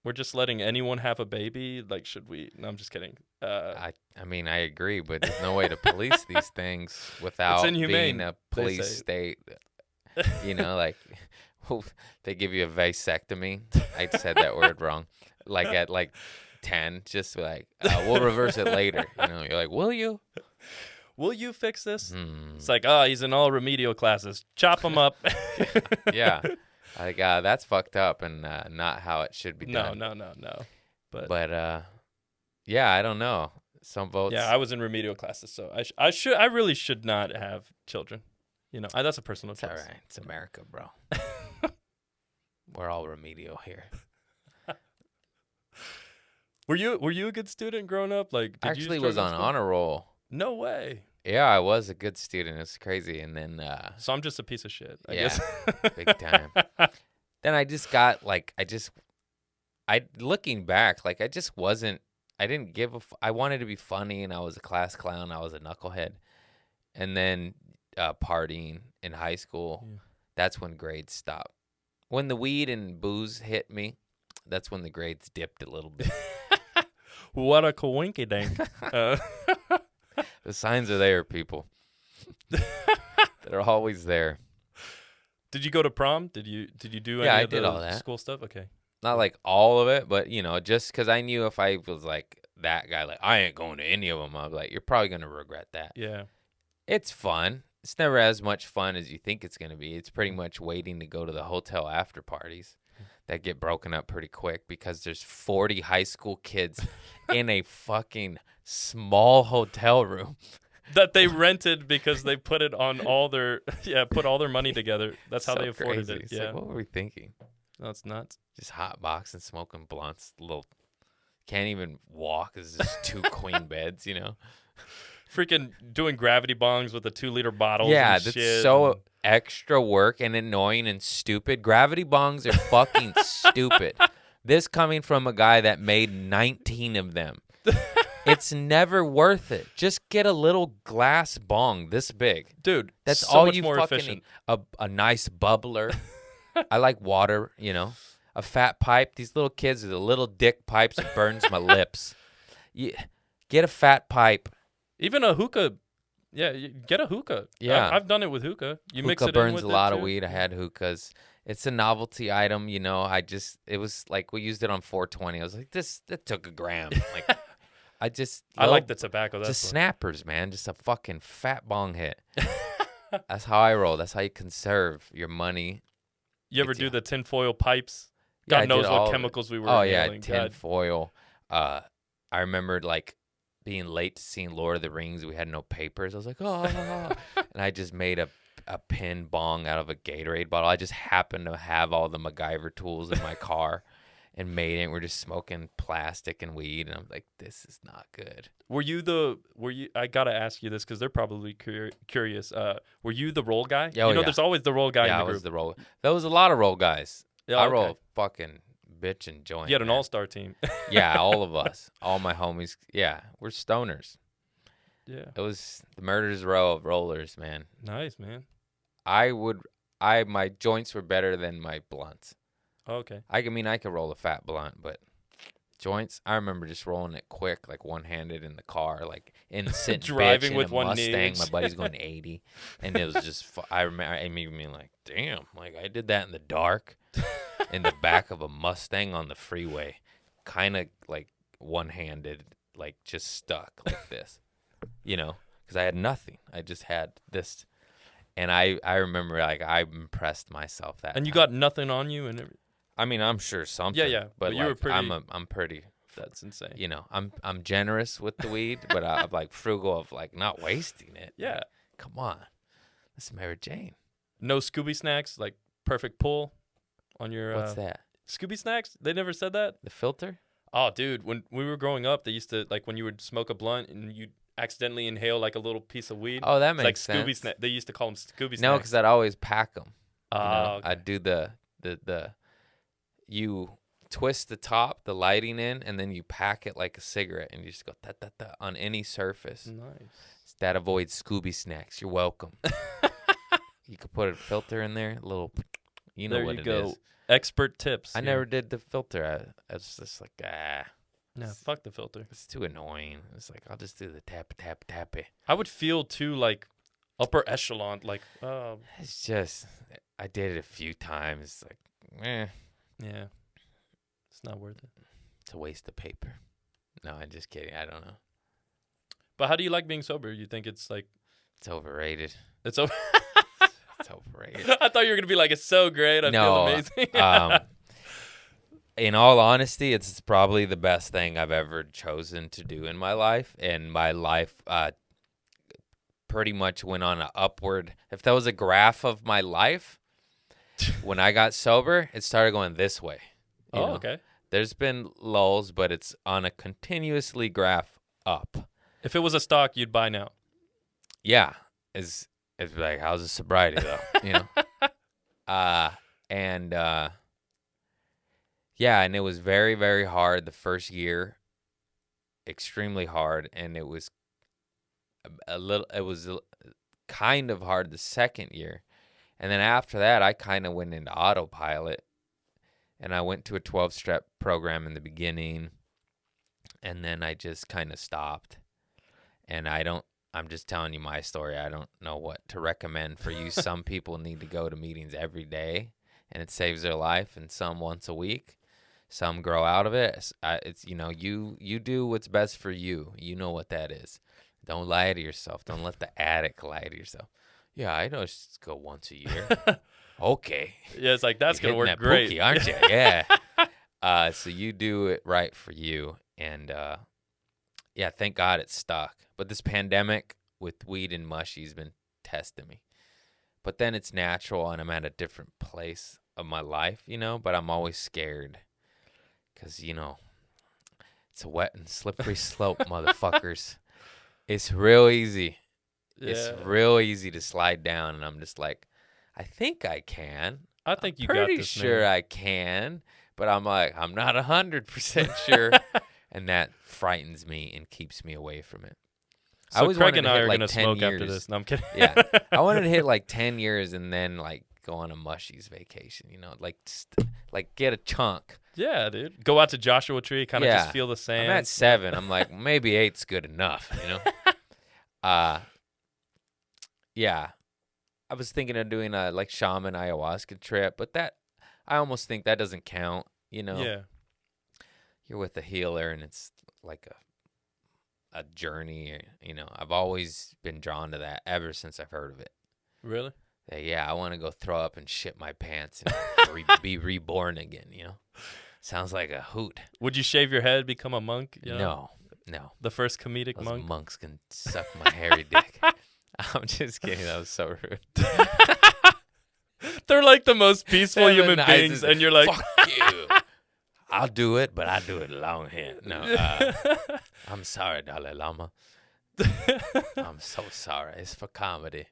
We're just letting anyone have a baby? Like, should we? No, I'm just kidding. I mean, I agree, but there's no way to police these things without being a police state. You know, like, they give you a vasectomy. I said that word wrong. Like, at, like, 10, just like, we'll reverse it later. You know, you're like, will you? Will you fix this? It's like, he's in all remedial classes. Chop him up. Yeah. Like, that's fucked up and not how it should be done. No. But yeah, I don't know. Some votes. Yeah, I was in remedial classes, so I really should not have children. You know, that's a personal choice. All right, it's America, bro. We're all remedial here. Were you a good student growing up? Like, I actually was on honor roll. No way. Yeah, I was a good student. It's crazy, and then so I'm just a piece of shit. I yeah, guess. Big time. Then I just got like looking back, like I just wasn't. I didn't give a. I wanted to be funny, and I was a class clown. I was a knucklehead, and then partying in high school. Yeah. That's when grades stopped. When the weed and booze hit me, that's when the grades dipped a little bit. What a coinkydink. The signs are there, people. They're always there. Did you go to prom? Did you do any I of did the all that. school stuff? Okay. Not like all of it, but, you know, just because I knew if I was like that guy, like, I ain't going to any of them, I was like, you're probably going to regret that. Yeah. It's fun. It's never as much fun as you think it's going to be. It's pretty much waiting to go to the hotel after parties that get broken up pretty quick because there's 40 high school kids in a fucking small hotel room. That they rented because they put it on put all their money together. That's how so they afforded crazy. it. It's yeah. like, what were we thinking? That's nuts. Just hot box and smoking blunts. Can't even walk. It's just two queen beds, you know. Freaking doing gravity bongs with the 2-liter bottles. Yeah, and that's shit. so extra work and annoying and stupid. Gravity bongs are fucking stupid. This coming from a guy that made 19 of them. It's never worth it. Just get a little glass bong this big. Dude, That's so all much you more fucking efficient. need. A nice bubbler. I like water, you know. A fat pipe. These little kids with the little dick pipes that burns my lips. Get a fat pipe. Even a hookah. Yeah, get a hookah. Yeah. I've done it with hookah. You mix Hookah it in burns with a lot it of too. weed. I had hookahs. It's a novelty item, you know. It was like we used it on 420. I was like, that took a gram. Like, I like the tobacco. That's just snappers, man. Just a fucking fat bong hit. That's how I roll. That's how you conserve your money. You ever do the tinfoil pipes? Yeah, I God knows did all what of it. chemicals we were Oh yeah, inhaling. tin God. foil. I remember like being late to seeing Lord of the Rings. We had no papers. I was like, oh, and I just made a pin bong out of a Gatorade bottle. I just happened to have all the MacGyver tools in my car and made it. We're just smoking plastic and weed, and I'm like, this is not good. Were you? I gotta ask you this because they're probably curious. Were you the roll guy? Oh, yeah. There's always the roll guy in Yeah, the I group. was the roll. There was a lot of roll guys. Yeah, I okay. roll fucking bitch and joint. You had an man. all-star team. Yeah, all of us, all my homies. Yeah, we're stoners. Yeah. It was the murder's row of rollers, man. Nice, man. My joints were better than my blunts. Okay. I could roll a fat blunt, but joints, I remember just rolling it quick, like one-handed in the car, like in sitting Driving bitch with in a one Mustang. knee. My buddy's going 80, and it was just, I remember me like, damn, like I did that in the dark, in the back of a Mustang on the freeway, kind of like one-handed, like just stuck like this, you know, because I had nothing. I just had this. And I remember, like, I impressed myself that And you time. got nothing on you and I mean, I'm sure something. Yeah, But you were like, pretty. I'm pretty. That's insane. You know, I'm generous with the weed, but I'm like frugal of like not wasting it. Yeah. Like, come on, that's Mary Jane. No Scooby snacks, like perfect pull on your. What's that? Scooby snacks? They never said that. The filter? Oh, dude, when we were growing up, they used to like when you would smoke a blunt and you'd accidentally inhale like a little piece of weed. Oh, that It's like makes Scooby sense. snack. They used to call them Scooby snacks. No, because I'd always pack them. Okay. I'd do the you twist the top, the lighting in, and then you pack it like a cigarette, and you just go ta ta ta on any surface. Nice. That avoids Scooby snacks. You're welcome. You could put a filter in there, a little. You know There what you it go. is. Expert tips. I here. never did the filter. I was just like, No, fuck the filter. it's too annoying. It's like I'll just do the tappy. I would feel too like upper echelon, like It's just I did it a few times. Like, yeah, it's not worth it. it's a waste of paper. No, I'm just kidding. I don't know. But how do you like being sober? You think it's like It's overrated. it's over? It's overrated. I thought you were gonna be like, it's so great. I No, feel amazing. In all honesty, it's probably the best thing I've ever chosen to do in my life. And my life pretty much went on an upward. If there was a graph of my life, when I got sober, it started going this way. You know? Okay. There's been lulls, but it's on a continuously graph up. If it was a stock, you'd buy now. Yeah. It's like, how's the sobriety, though? You know? Yeah, and it was very, very hard the first year. Extremely hard. And it was kind of hard the second year. And then after that, I kind of went into autopilot. And I went to a 12-step program in the beginning. And then I just kind of stopped. And I'm just telling you my story. I don't know what to recommend for you. Some people need to go to meetings every day, and it saves their life, and some once a week. Some grow out of it. It's you do what's best for you. You know what that is. Don't lie to yourself. Don't let the addict lie to yourself. Yeah, I know. Just go once a year. Okay. Yeah, it's like that's You're gonna hitting work that great, pookie, aren't you? Yeah. So you do it right for you, and yeah, thank God it stuck. But this pandemic with weed and mushy has been testing me. But then it's natural, and I'm at a different place of my life, but I'm always scared. Because, it's a wet and slippery slope, motherfuckers. It's real easy. Yeah. It's real easy to slide down, and I'm just like, I think I can. I think I'm you got pretty this, sure man. I can, but I'm like, I'm not 100% sure, and that frightens me and keeps me away from it. I So always Craig wanted and to I hit are like gonna 10 smoke years. after this. No, I'm kidding. Yeah, I wanted to hit like 10 years and then like go on a mushies vacation. Like get a chunk. Yeah, dude. Go out to Joshua Tree, kind of just Yeah. feel the sand. I'm at 7. I'm like, maybe 8's good enough, you know? Yeah. I was thinking of doing a like shaman ayahuasca trip, but I almost think that doesn't count, you know? Yeah. You're with a healer and it's like a journey, you know. I've always been drawn to that ever since I've heard of it. Really? Yeah, I want to go throw up and shit my pants and be reborn again, you know? Sounds like a hoot. Would you shave your head, become a monk? You know? No. The first comedic Those monk? monks can suck my hairy dick. I'm just kidding. That was so rude. They're like the most peaceful They're the human beings, nicest- and you're like, Fuck you. I'll do it, but I do it longhand. No, I'm sorry, Dalai Lama. I'm so sorry. It's for comedy.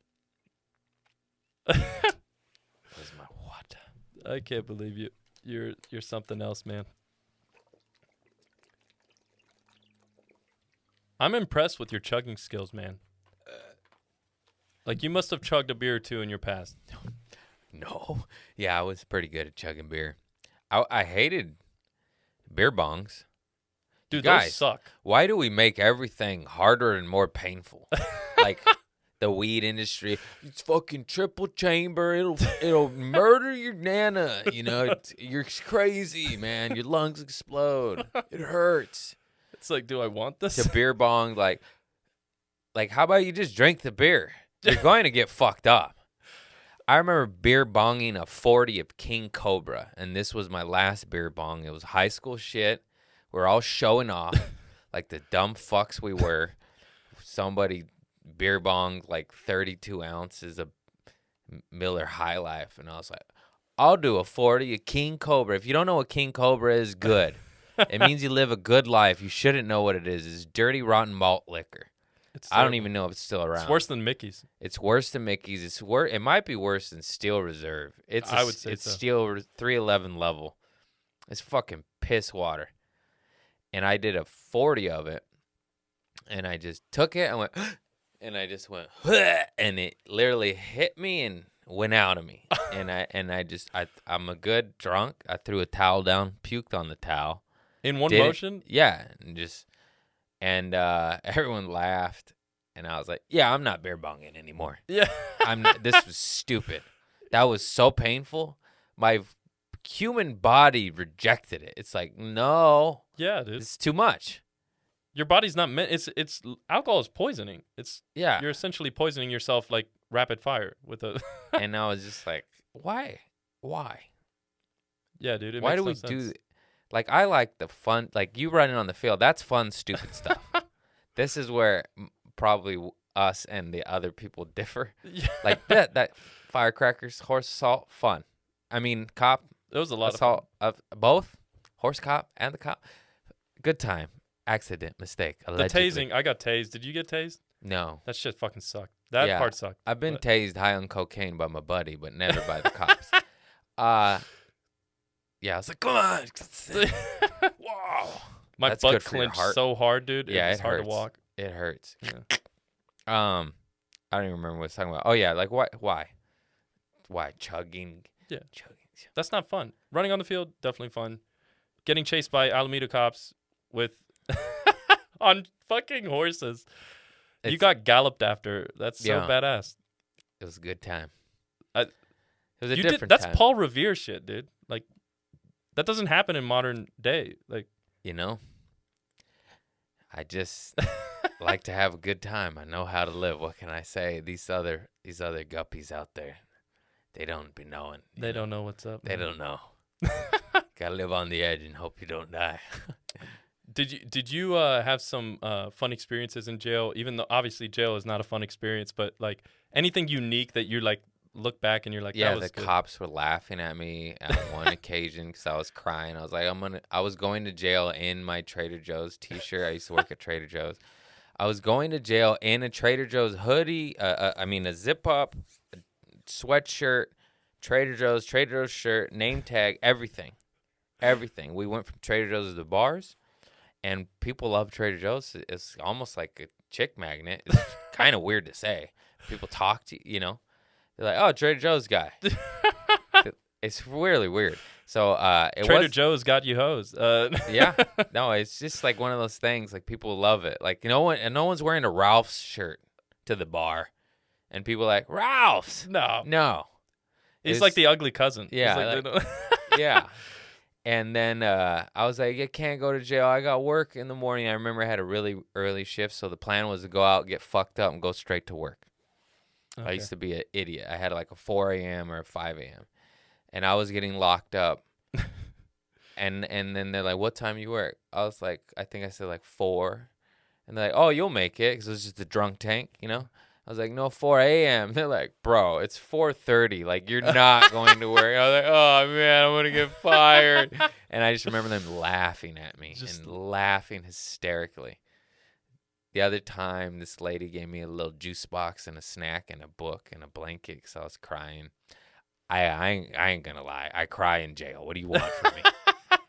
Where's my water? I can't believe you. You're something else, man. I'm impressed with your chugging skills, man. Like, you must have chugged a beer or two in your past. No. Yeah, I was pretty good at chugging beer. I hated beer bongs. Dude, Guys, those suck. Why do we make everything harder and more painful? Like the weed industry, it's fucking triple chamber. It'll murder your nana. You know, you're crazy, man. Your lungs explode. It hurts. It's like, do I want this? To beer bong, like how about you just drink the beer? You're going to get fucked up. I remember beer bonging a 40 of King Cobra, and this was my last beer bong. It was high school shit. We're all showing off like the dumb fucks we were. Somebody beer bonged like 32 ounces of Miller High Life, and I was like, I'll do a 40 of King Cobra. If you don't know what King Cobra is, good. It means you live a good life. You shouldn't know what it is. It's dirty, rotten malt liquor. I don't even know if it's still around. It's worse than Mickey's. It's worse than Mickey's. It might be worse than Steel Reserve. I would say it's so. Steel 311 level. It's fucking piss water. And I did a 40 of it, and I just took it and went, and I just went, and it literally hit me and went out of me. I'm a good drunk. I threw a towel down, puked on the towel. In one motion? Yeah, and everyone laughed, and I was like, yeah, I'm not beer bonging anymore. Yeah. This was stupid. That was so painful. My human body rejected it. It's like, no. Yeah, dude. It's too much. Your body's not meant. It's alcohol is poisoning. Yeah. You're essentially poisoning yourself like rapid fire with a. And I was just like, why? Yeah, dude. Why do we do? Like, I like the fun. Like, you running on the field. That's fun, stupid stuff. This is where probably us and the other people differ. Yeah. Like that firecrackers, horse assault, fun. I mean, cop. It was a lot assault of fun. Both horse cop and the cop. Good time. Accident, mistake. Allegedly. The tasing, I got tased. Did you get tased? No. That shit fucking sucked. That part sucked. I've been tased high on cocaine by my buddy, but never by the cops. Yeah, I was like, come on. Wow. My That's butt good for your clenched heart. so hard, dude. Yeah, It's it hard hurts. to walk. It hurts. Yeah. I don't even remember what I was talking about. Oh yeah, like why chugging? Yeah. Chugging. That's not fun. Running on the field, definitely fun. Getting chased by Alameda cops with on fucking horses. You got galloped after. That's so badass. It was a good time. It was a different that's time. Paul Revere shit, dude. Like, that doesn't happen in modern day. Like, You know, I just like to have a good time. I know how to live. What can I say? These other guppies out there, they don't be knowing. they don't know what's up. They don't know. Gotta live on the edge and hope you don't die. Did you have some fun experiences in jail? Even though obviously jail is not a fun experience, but like anything unique that you like look back and you're like, yeah, that was the good. cops were laughing at me on one occasion because I was crying. I was like, I was going to jail in my Trader Joe's t-shirt. I used to work at Trader Joe's. I was going to jail in a Trader Joe's hoodie. A zip-up, sweatshirt, Trader Joe's shirt, name tag, everything. Everything. We went from Trader Joe's to the bars, and people love Trader Joe's. It's almost like a chick magnet. It's kind of weird to say. People talk to you, They're like, oh, Trader Joe's guy. It's really weird. So Trader Joe's got you hosed. Yeah. No, it's just like one of those things. Like people love it. Like no one's wearing a Ralph's shirt to the bar, and people are like Ralph's. No. He's like the ugly cousin. Yeah. Yeah. And then I was like, I can't go to jail. I got work in the morning. I remember I had a really early shift, so the plan was to go out, get fucked up, and go straight to work. Okay. I used to be an idiot. I had like a 4 a.m. or a 5 a.m. And I was getting locked up. and then they're like, what time you work? I was like, I think I said like 4. And they're like, oh, you'll make it, because it was just a drunk tank, I was like, no, 4 a.m. They're like, bro, it's 4:30. Like, you're not going to work. I was like, oh, man, I'm going to get fired. And I just remember them laughing at me and laughing hysterically. The other time, this lady gave me a little juice box and a snack and a book and a blanket because I was crying. I ain't going to lie. I cry in jail. What do you want from me?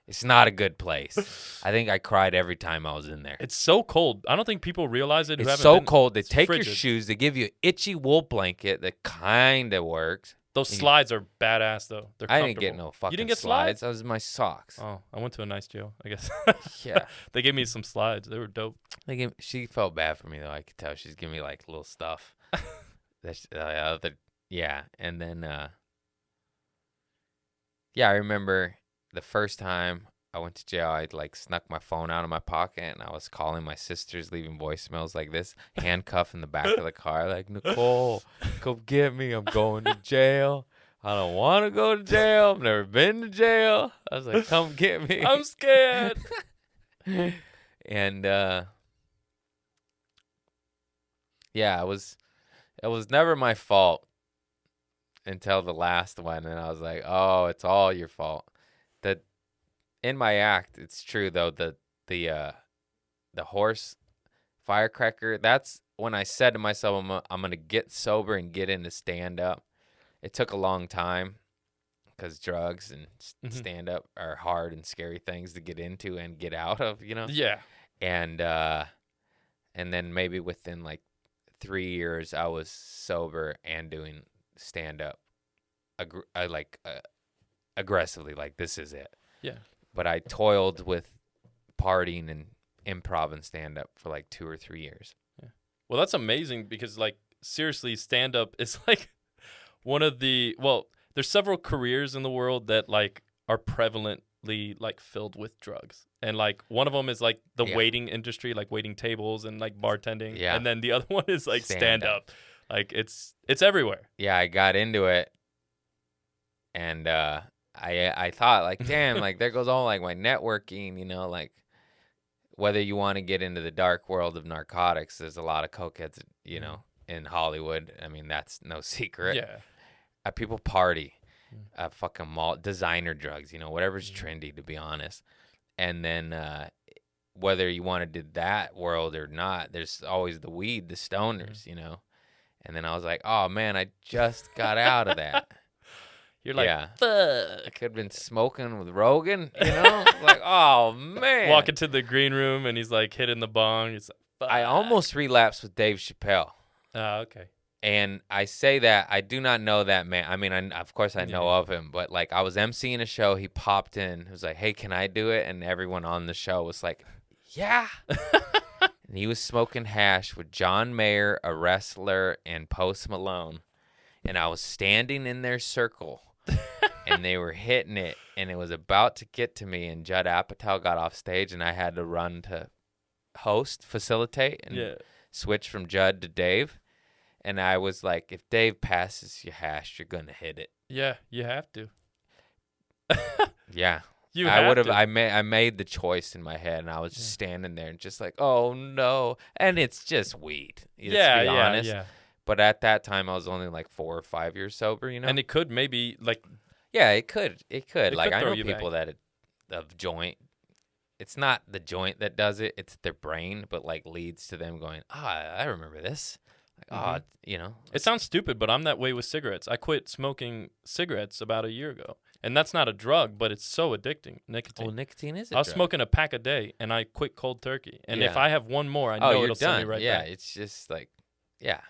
It's not a good place. I think I cried every time I was in there. It's so cold. I don't think people realize it. It's so cold. They take your shoes. They give you an itchy wool blanket that kind of works. Those slides are badass, though. They're comfortable. I didn't get no fucking You didn't get slides. That was my socks. Oh, I went to a nice jail, I guess. Yeah. They gave me some slides. They were dope. She felt bad for me, though. I could tell. She's giving me, like, little stuff. Yeah. And then, I remember the first time I went to jail, I like snuck my phone out of my pocket and I was calling my sisters, leaving voicemails like this, handcuffed in the back of the car, like, Nicole, come get me. I'm going to jail. I don't want to go to jail. I've never been to jail. I was like, come get me. I'm scared. And it was never my fault until the last one, and I was like, oh, it's all your fault. That in my act, it's true though, the horse firecracker, that's when I said to myself, I'm gonna get sober and get into stand up. It took a long time because drugs and stand up are hard and scary things to get into and get out of, Yeah. And then maybe within like 3 years I was sober and doing stand up aggressively, like this is it. Yeah. But I toiled with partying and improv and stand up for like 2 or 3 years. Yeah. Well, that's amazing because like seriously, stand up is like one of there's several careers in the world that like are prevalently like filled with drugs. And like one of them is like the waiting industry, like waiting tables and like bartending. Yeah. And then the other one is like stand up. Like it's everywhere. Yeah, I got into it and I thought like, damn, like there goes all like my networking, like whether you want to get into the dark world of narcotics, there's a lot of cokeheads, in Hollywood. I mean, that's no secret. Yeah. People party, fucking designer drugs, whatever's trendy, to be honest. And then whether you want to do that world or not, there's always the weed, the stoners, And then I was like, oh man, I just got out of that. You're like, fuck. I could have been smoking with Rogan, like, oh man. Walk into the green room and he's like hitting the bong. It's like, fuck. I almost relapsed with Dave Chappelle. Oh, okay. And I say that I do not know that man. I mean, of course I know of him, but like I was emceeing a show. He popped in. He was like, hey, can I do it? And everyone on the show was like, yeah. And he was smoking hash with John Mayer, a wrestler, and Post Malone. And I was standing in their circle. And they were hitting it, and it was about to get to me, and Judd Apatow got off stage, and I had to run to facilitate, and switch from Judd to Dave. And I was like, if Dave passes you hash, you're going to hit it. Yeah, you have to. Yeah. I made the choice in my head, and I was just standing there and just like, oh, no. And it's just weed, to be honest. Yeah. But at that time, I was only like 4 or 5 years sober, And it could maybe like... Yeah, it could. Like, I know people that have joint it's not the joint that does it, it's their brain, but like leads to them going, I remember this. Like, It sounds stupid, but I'm that way with cigarettes. I quit smoking cigarettes about a year ago. And that's not a drug, but it's so addicting. Nicotine. Well, nicotine is a I was drug. smoking a pack a day, and I quit cold turkey. And if I have one more, I know you're it'll send me done. right Yeah, back. it's just like, yeah.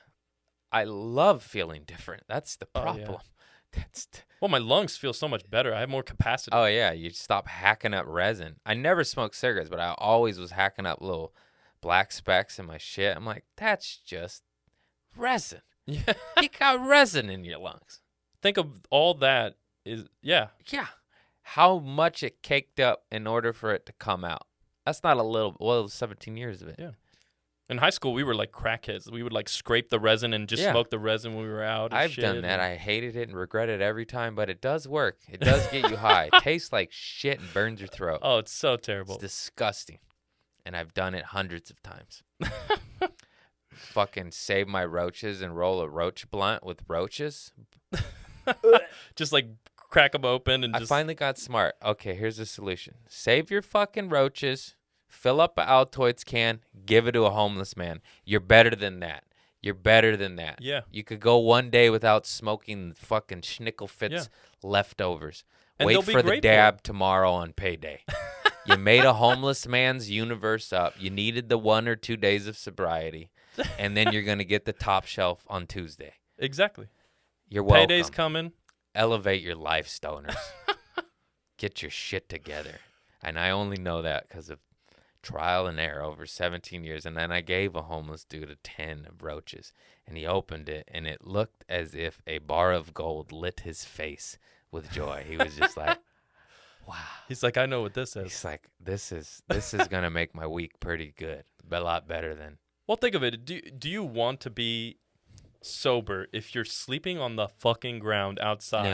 I love feeling different. That's the problem. Well, my lungs feel so much better. I have more capacity. Oh, yeah. You stop hacking up resin. I never smoked cigarettes, but I always was hacking up little black specks in my shit. I'm like, that's just resin. Yeah. You got resin in your lungs. Think of all that Yeah. How much it caked up in order for it to come out. That's not a little, well, 17 years of it. Yeah. In high school, we were like crackheads. We would like scrape the resin and just smoke the resin when we were out. I've done that. I hated it and regret it every time, but it does work. It does get you high. It tastes like shit and burns your throat. Oh, it's so terrible. It's disgusting. And I've done it hundreds of times. Fucking save my roaches and roll a roach blunt with roaches. Just like crack them open and I finally got smart. Okay, here's the solution. Save your fucking roaches. Fill up an Altoids can. Give it to a homeless man. You're better than that. You're better than that. Yeah. You could go one day without smoking fucking Schnickelfitz leftovers. And wait for the grateful. dab tomorrow on payday. You made a homeless man's universe up. You needed the 1 or 2 days of sobriety. And then you're going to get the top shelf on Tuesday. Exactly. You're welcome. Payday's coming. Elevate your life, stoners. Get your shit together. And I only know that because of trial and error over 17 years. And then I gave a homeless dude a tin of roaches. And he opened it, and it looked as if a bar of gold lit his face with joy. He was just like, wow. He's like, I know what this is. He's like, this is going to make my week pretty good. A lot better than. Well, think of it. Do you want to be sober if you're sleeping on the fucking ground outside?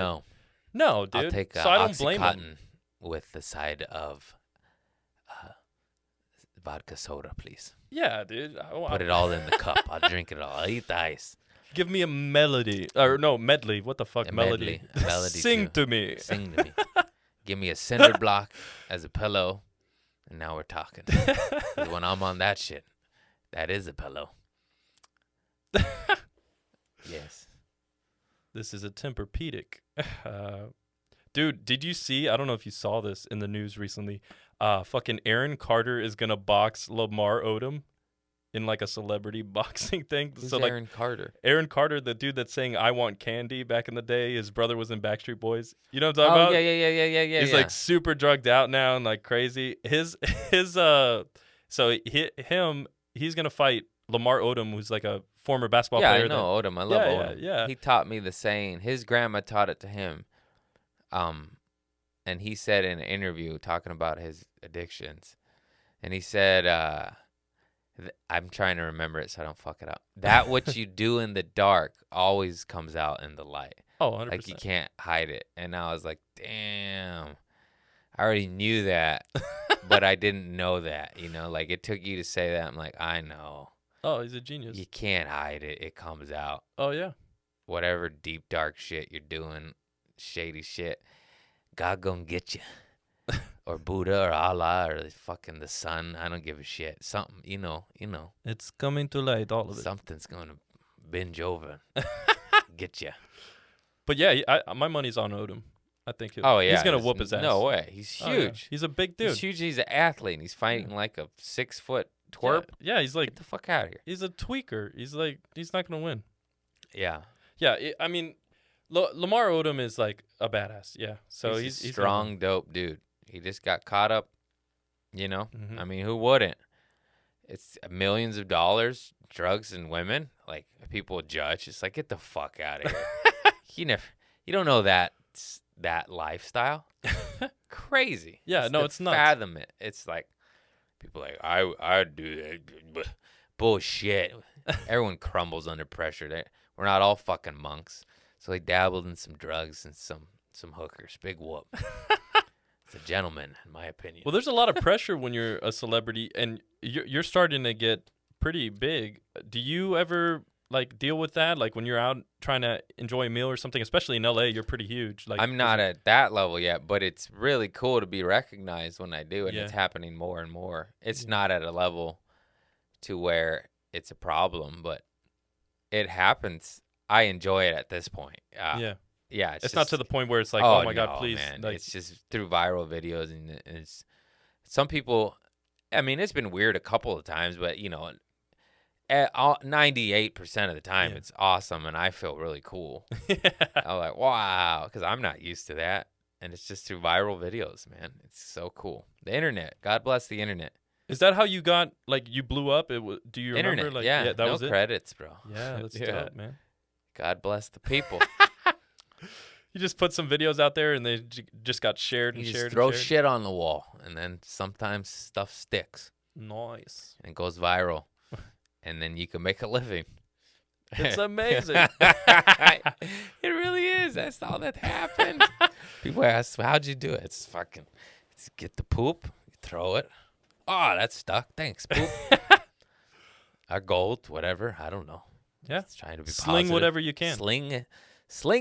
No, dude. I'll take so I don't blame him. with the side of vodka soda, please. Yeah, dude. Put it all in the cup. I'll drink it all. I'll eat the ice. Give me a melody. Or no, medley. What the fuck? Melody. Sing to me. Sing to me. Give me a cinder block as a pillow, and now we're talking. 'Cause when I'm on that shit, that is a pillow. Yes. This is a Tempur-Pedic. Dude, did you see? I don't know if you saw this in the news recently. Fucking Aaron Carter is gonna box Lamar Odom in like a celebrity boxing thing. Who's so like Aaron Carter? Aaron Carter, the dude that's saying "I want candy" back in the day. His brother was in Backstreet Boys. You know what I'm talking about? Yeah. He's like super drugged out now and like crazy. He's gonna fight Lamar Odom, who's like a former basketball player. Yeah, I know Odom. I love Odom. Yeah. He taught me the saying. His grandma taught it to him. And he said in an interview talking about his addictions, and he said, I'm trying to remember it so I don't fuck it up. That what you do in the dark always comes out in the light. Oh, 100%. Like you can't hide it. And I was like, damn, I already knew that, but I didn't know that, like it took you to say that. I'm like, I know. Oh, he's a genius. You can't hide it. It comes out. Oh, yeah. Whatever deep, dark shit you're doing, shady shit, God gonna get you. Or Buddha or Allah or fucking the sun. I don't give a shit. Something, you know. It's coming to light, all of it. Something's going to binge over. Get you. But yeah, my money's on Odom. I think he's going to whoop his ass. No way. He's huge. Oh, yeah. He's a big dude. He's huge. He's an athlete. And he's fighting like a 6-foot twerp. Yeah, he's like. Get the fuck out of here. He's a tweaker. He's like, he's not going to win. Yeah. Yeah, I mean, Lamar Odom is like a badass. Yeah. So he's a strong, dope dude. He just got caught up, Mm-hmm. I mean, who wouldn't? It's millions of dollars, drugs, and women. Like, people judge. It's like, get the fuck out of here. You don't know that lifestyle. Crazy. Yeah, no, it's not. Fathom it. It's like, people are like, I do that. Bullshit. Everyone crumbles under pressure. We're not all fucking monks. So he dabbled in some drugs and some hookers. Big whoop. It's a gentleman, in my opinion. Well, there's a lot of pressure when you're a celebrity, and you're starting to get pretty big. Do you ever like deal with that? Like when you're out trying to enjoy a meal or something, especially in LA, you're pretty huge. Like I'm not at that level yet, but it's really cool to be recognized when I do, and Yeah. it's happening more and more. It's Yeah. not at a level to where it's a problem, but it happens. I enjoy it at this point. Yeah. Yeah, It's not to the point where it's like, oh, oh my God, no, please. man. Like, It's just through viral videos, and it's some people. I mean, it's been weird a couple of times, but 98% of the time, Yeah. it's awesome, and I feel really cool. yeah. I'm like, wow, because I'm not used to that, and it's just through viral videos, man. It's so cool. The internet, God bless the internet. Is that how you got, like, you blew up? Do you remember? Internet, Like, yeah, that no was it? credits, bro. Yeah, that's Yeah. dope, man. God bless the people. You just put some videos out there and they just got shared You and just shared throw and shared. shit on the wall, and then sometimes stuff sticks Nice. and goes viral, and then you can make a living. It's amazing. It really is. That's all that happened. People ask, how'd you do it? It's get the poop, you throw it. Oh, that's stuck. Thanks, poop. Or gold, whatever. I don't know. Yeah. It's trying to be Sling positive. whatever you can. Sling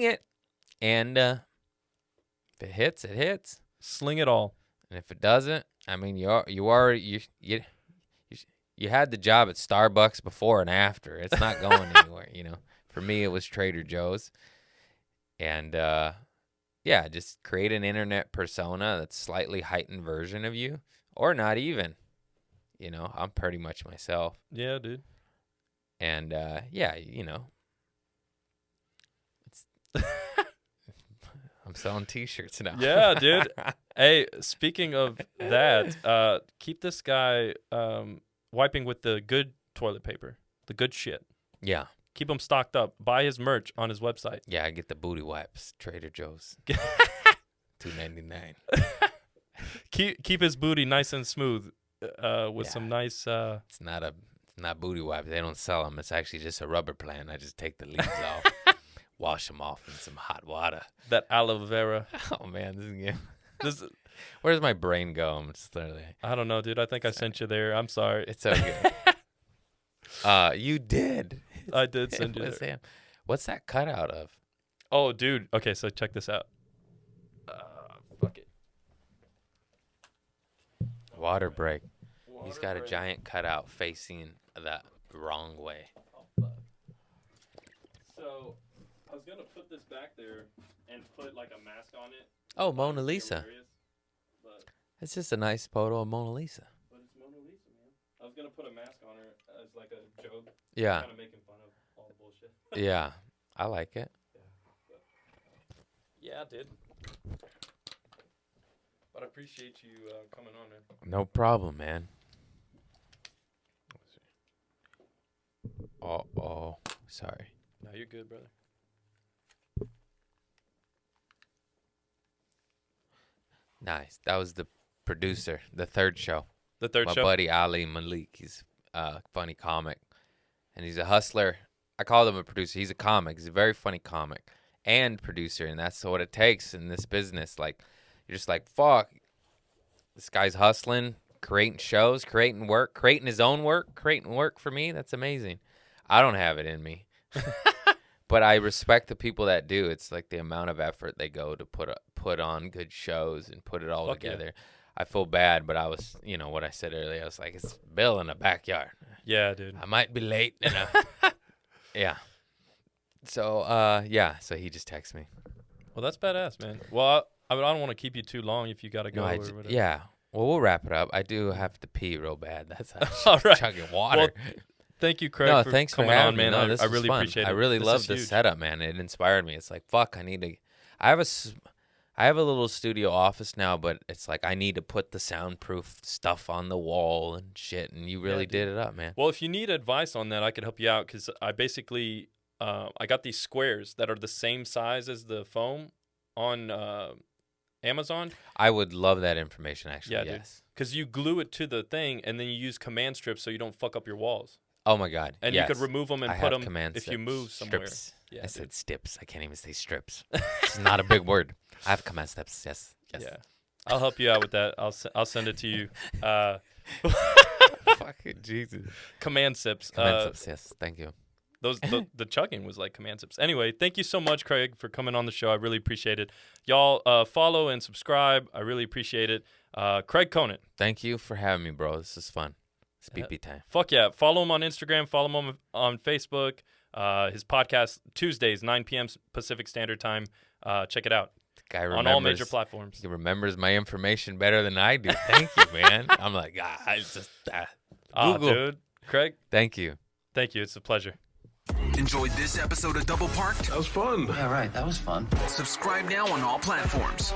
it. And if it hits, it hits. Sling it all. And if it doesn't, I mean, you had the job at Starbucks before and after. It's not going anywhere, For me, it was Trader Joe's. And, just create an internet persona that's slightly heightened version of you. Or not even. I'm pretty much myself. Yeah, dude. And, it's... I'm selling T-shirts now. Yeah, dude. Hey, speaking of that, keep this guy wiping with the good toilet paper, the good shit. Yeah. Keep him stocked up. Buy his merch on his website. Yeah, I get the booty wipes, Trader Joe's. $2.99. Keep his booty nice and smooth with some nice. It's not booty wipes. They don't sell them. It's actually just a rubber plant. I just take the leaves off, wash them off in some hot water. That aloe vera. Oh man, this is good. This, Where's my brain go? I'm just literally. I don't know, dude. I think I sent you there. I'm sorry. It's okay. You did. I did send you there. Sam, what's that cut out of? Oh, dude. Okay, so check this out. Fuck it. Water break. He's got a giant cutout facing the wrong way. So, I was going to put this back there and put like a mask on it. Oh, Mona Lisa. But It's just a nice photo of Mona Lisa. it's Mona Lisa, man. I was going to put a mask on her as like a joke. Yeah. Kind of making fun of all the bullshit. Yeah. I like it. Yeah, I did. But I appreciate you coming on, man. No problem, man. Oh, sorry. No, you're good, brother. Nice. That was the producer, the third show. The third My show? buddy Ali Malik. He's a funny comic, and he's a hustler. I call him a producer. He's a comic. He's a very funny comic and producer, and that's what it takes in this business. Like, you're just like, fuck, this guy's hustling, creating shows, creating work, creating his own work, creating work for me. That's amazing. I don't have it in me. But I respect the people that do. It's like the amount of effort they go to put on good shows and put it all Fuck yeah. together. I feel bad, but I was, what I said earlier. I was like, it's Bill in the backyard. Yeah, dude. I might be late. Yeah. So, so he just texted me. Well, that's badass, man. Well, I don't want to keep you too long if you got to go or whatever. Yeah. Well, we'll wrap it up. I do have to pee real bad. That's All right. chugging water. Well, thank you, Craig, No, for thanks coming for having on, man. me. No, this I was really fun. appreciate it. I really This love is the huge. setup, man. It inspired me. It's like, fuck, I have a little studio office now, but it's like I need to put the soundproof stuff on the wall and shit, and you really did it up, man. Well, if you need advice on that, I could help you out because I basically I got these squares that are the same size as the foam on Amazon. I would love that information, actually. Yeah, yes. Because you glue it to the thing, and then you use command strips so you don't fuck up your walls. Oh my God. And yes. you could remove them and I put have them command if you strips. move somewhere. Strips. Yeah, I dude. said stips. I can't even say strips. It's not a big word. I have command steps. Yes. Yeah, I'll help you out with that. I'll send it to you. Fucking Jesus. Command sips. Command steps. Yes. Thank you. The chugging was like command sips. Anyway, thank you so much, Craig, for coming on the show. I really appreciate it. Y'all follow and subscribe. I really appreciate it. Craig Conant. Thank you for having me, bro. This is fun. It's PP time. Fuck yeah. Follow him on Instagram. Follow him on Facebook. His podcast, Tuesdays, 9 p.m. Pacific Standard Time. Check it out. Guy on all major platforms. He remembers my information better than I do. Thank you, man. I'm like, it's just Google. Dude. Craig. Thank you. Thank you. It's a pleasure. Enjoyed this episode of Double Parked? That was fun. Yeah, right. That was fun. Subscribe now on all platforms.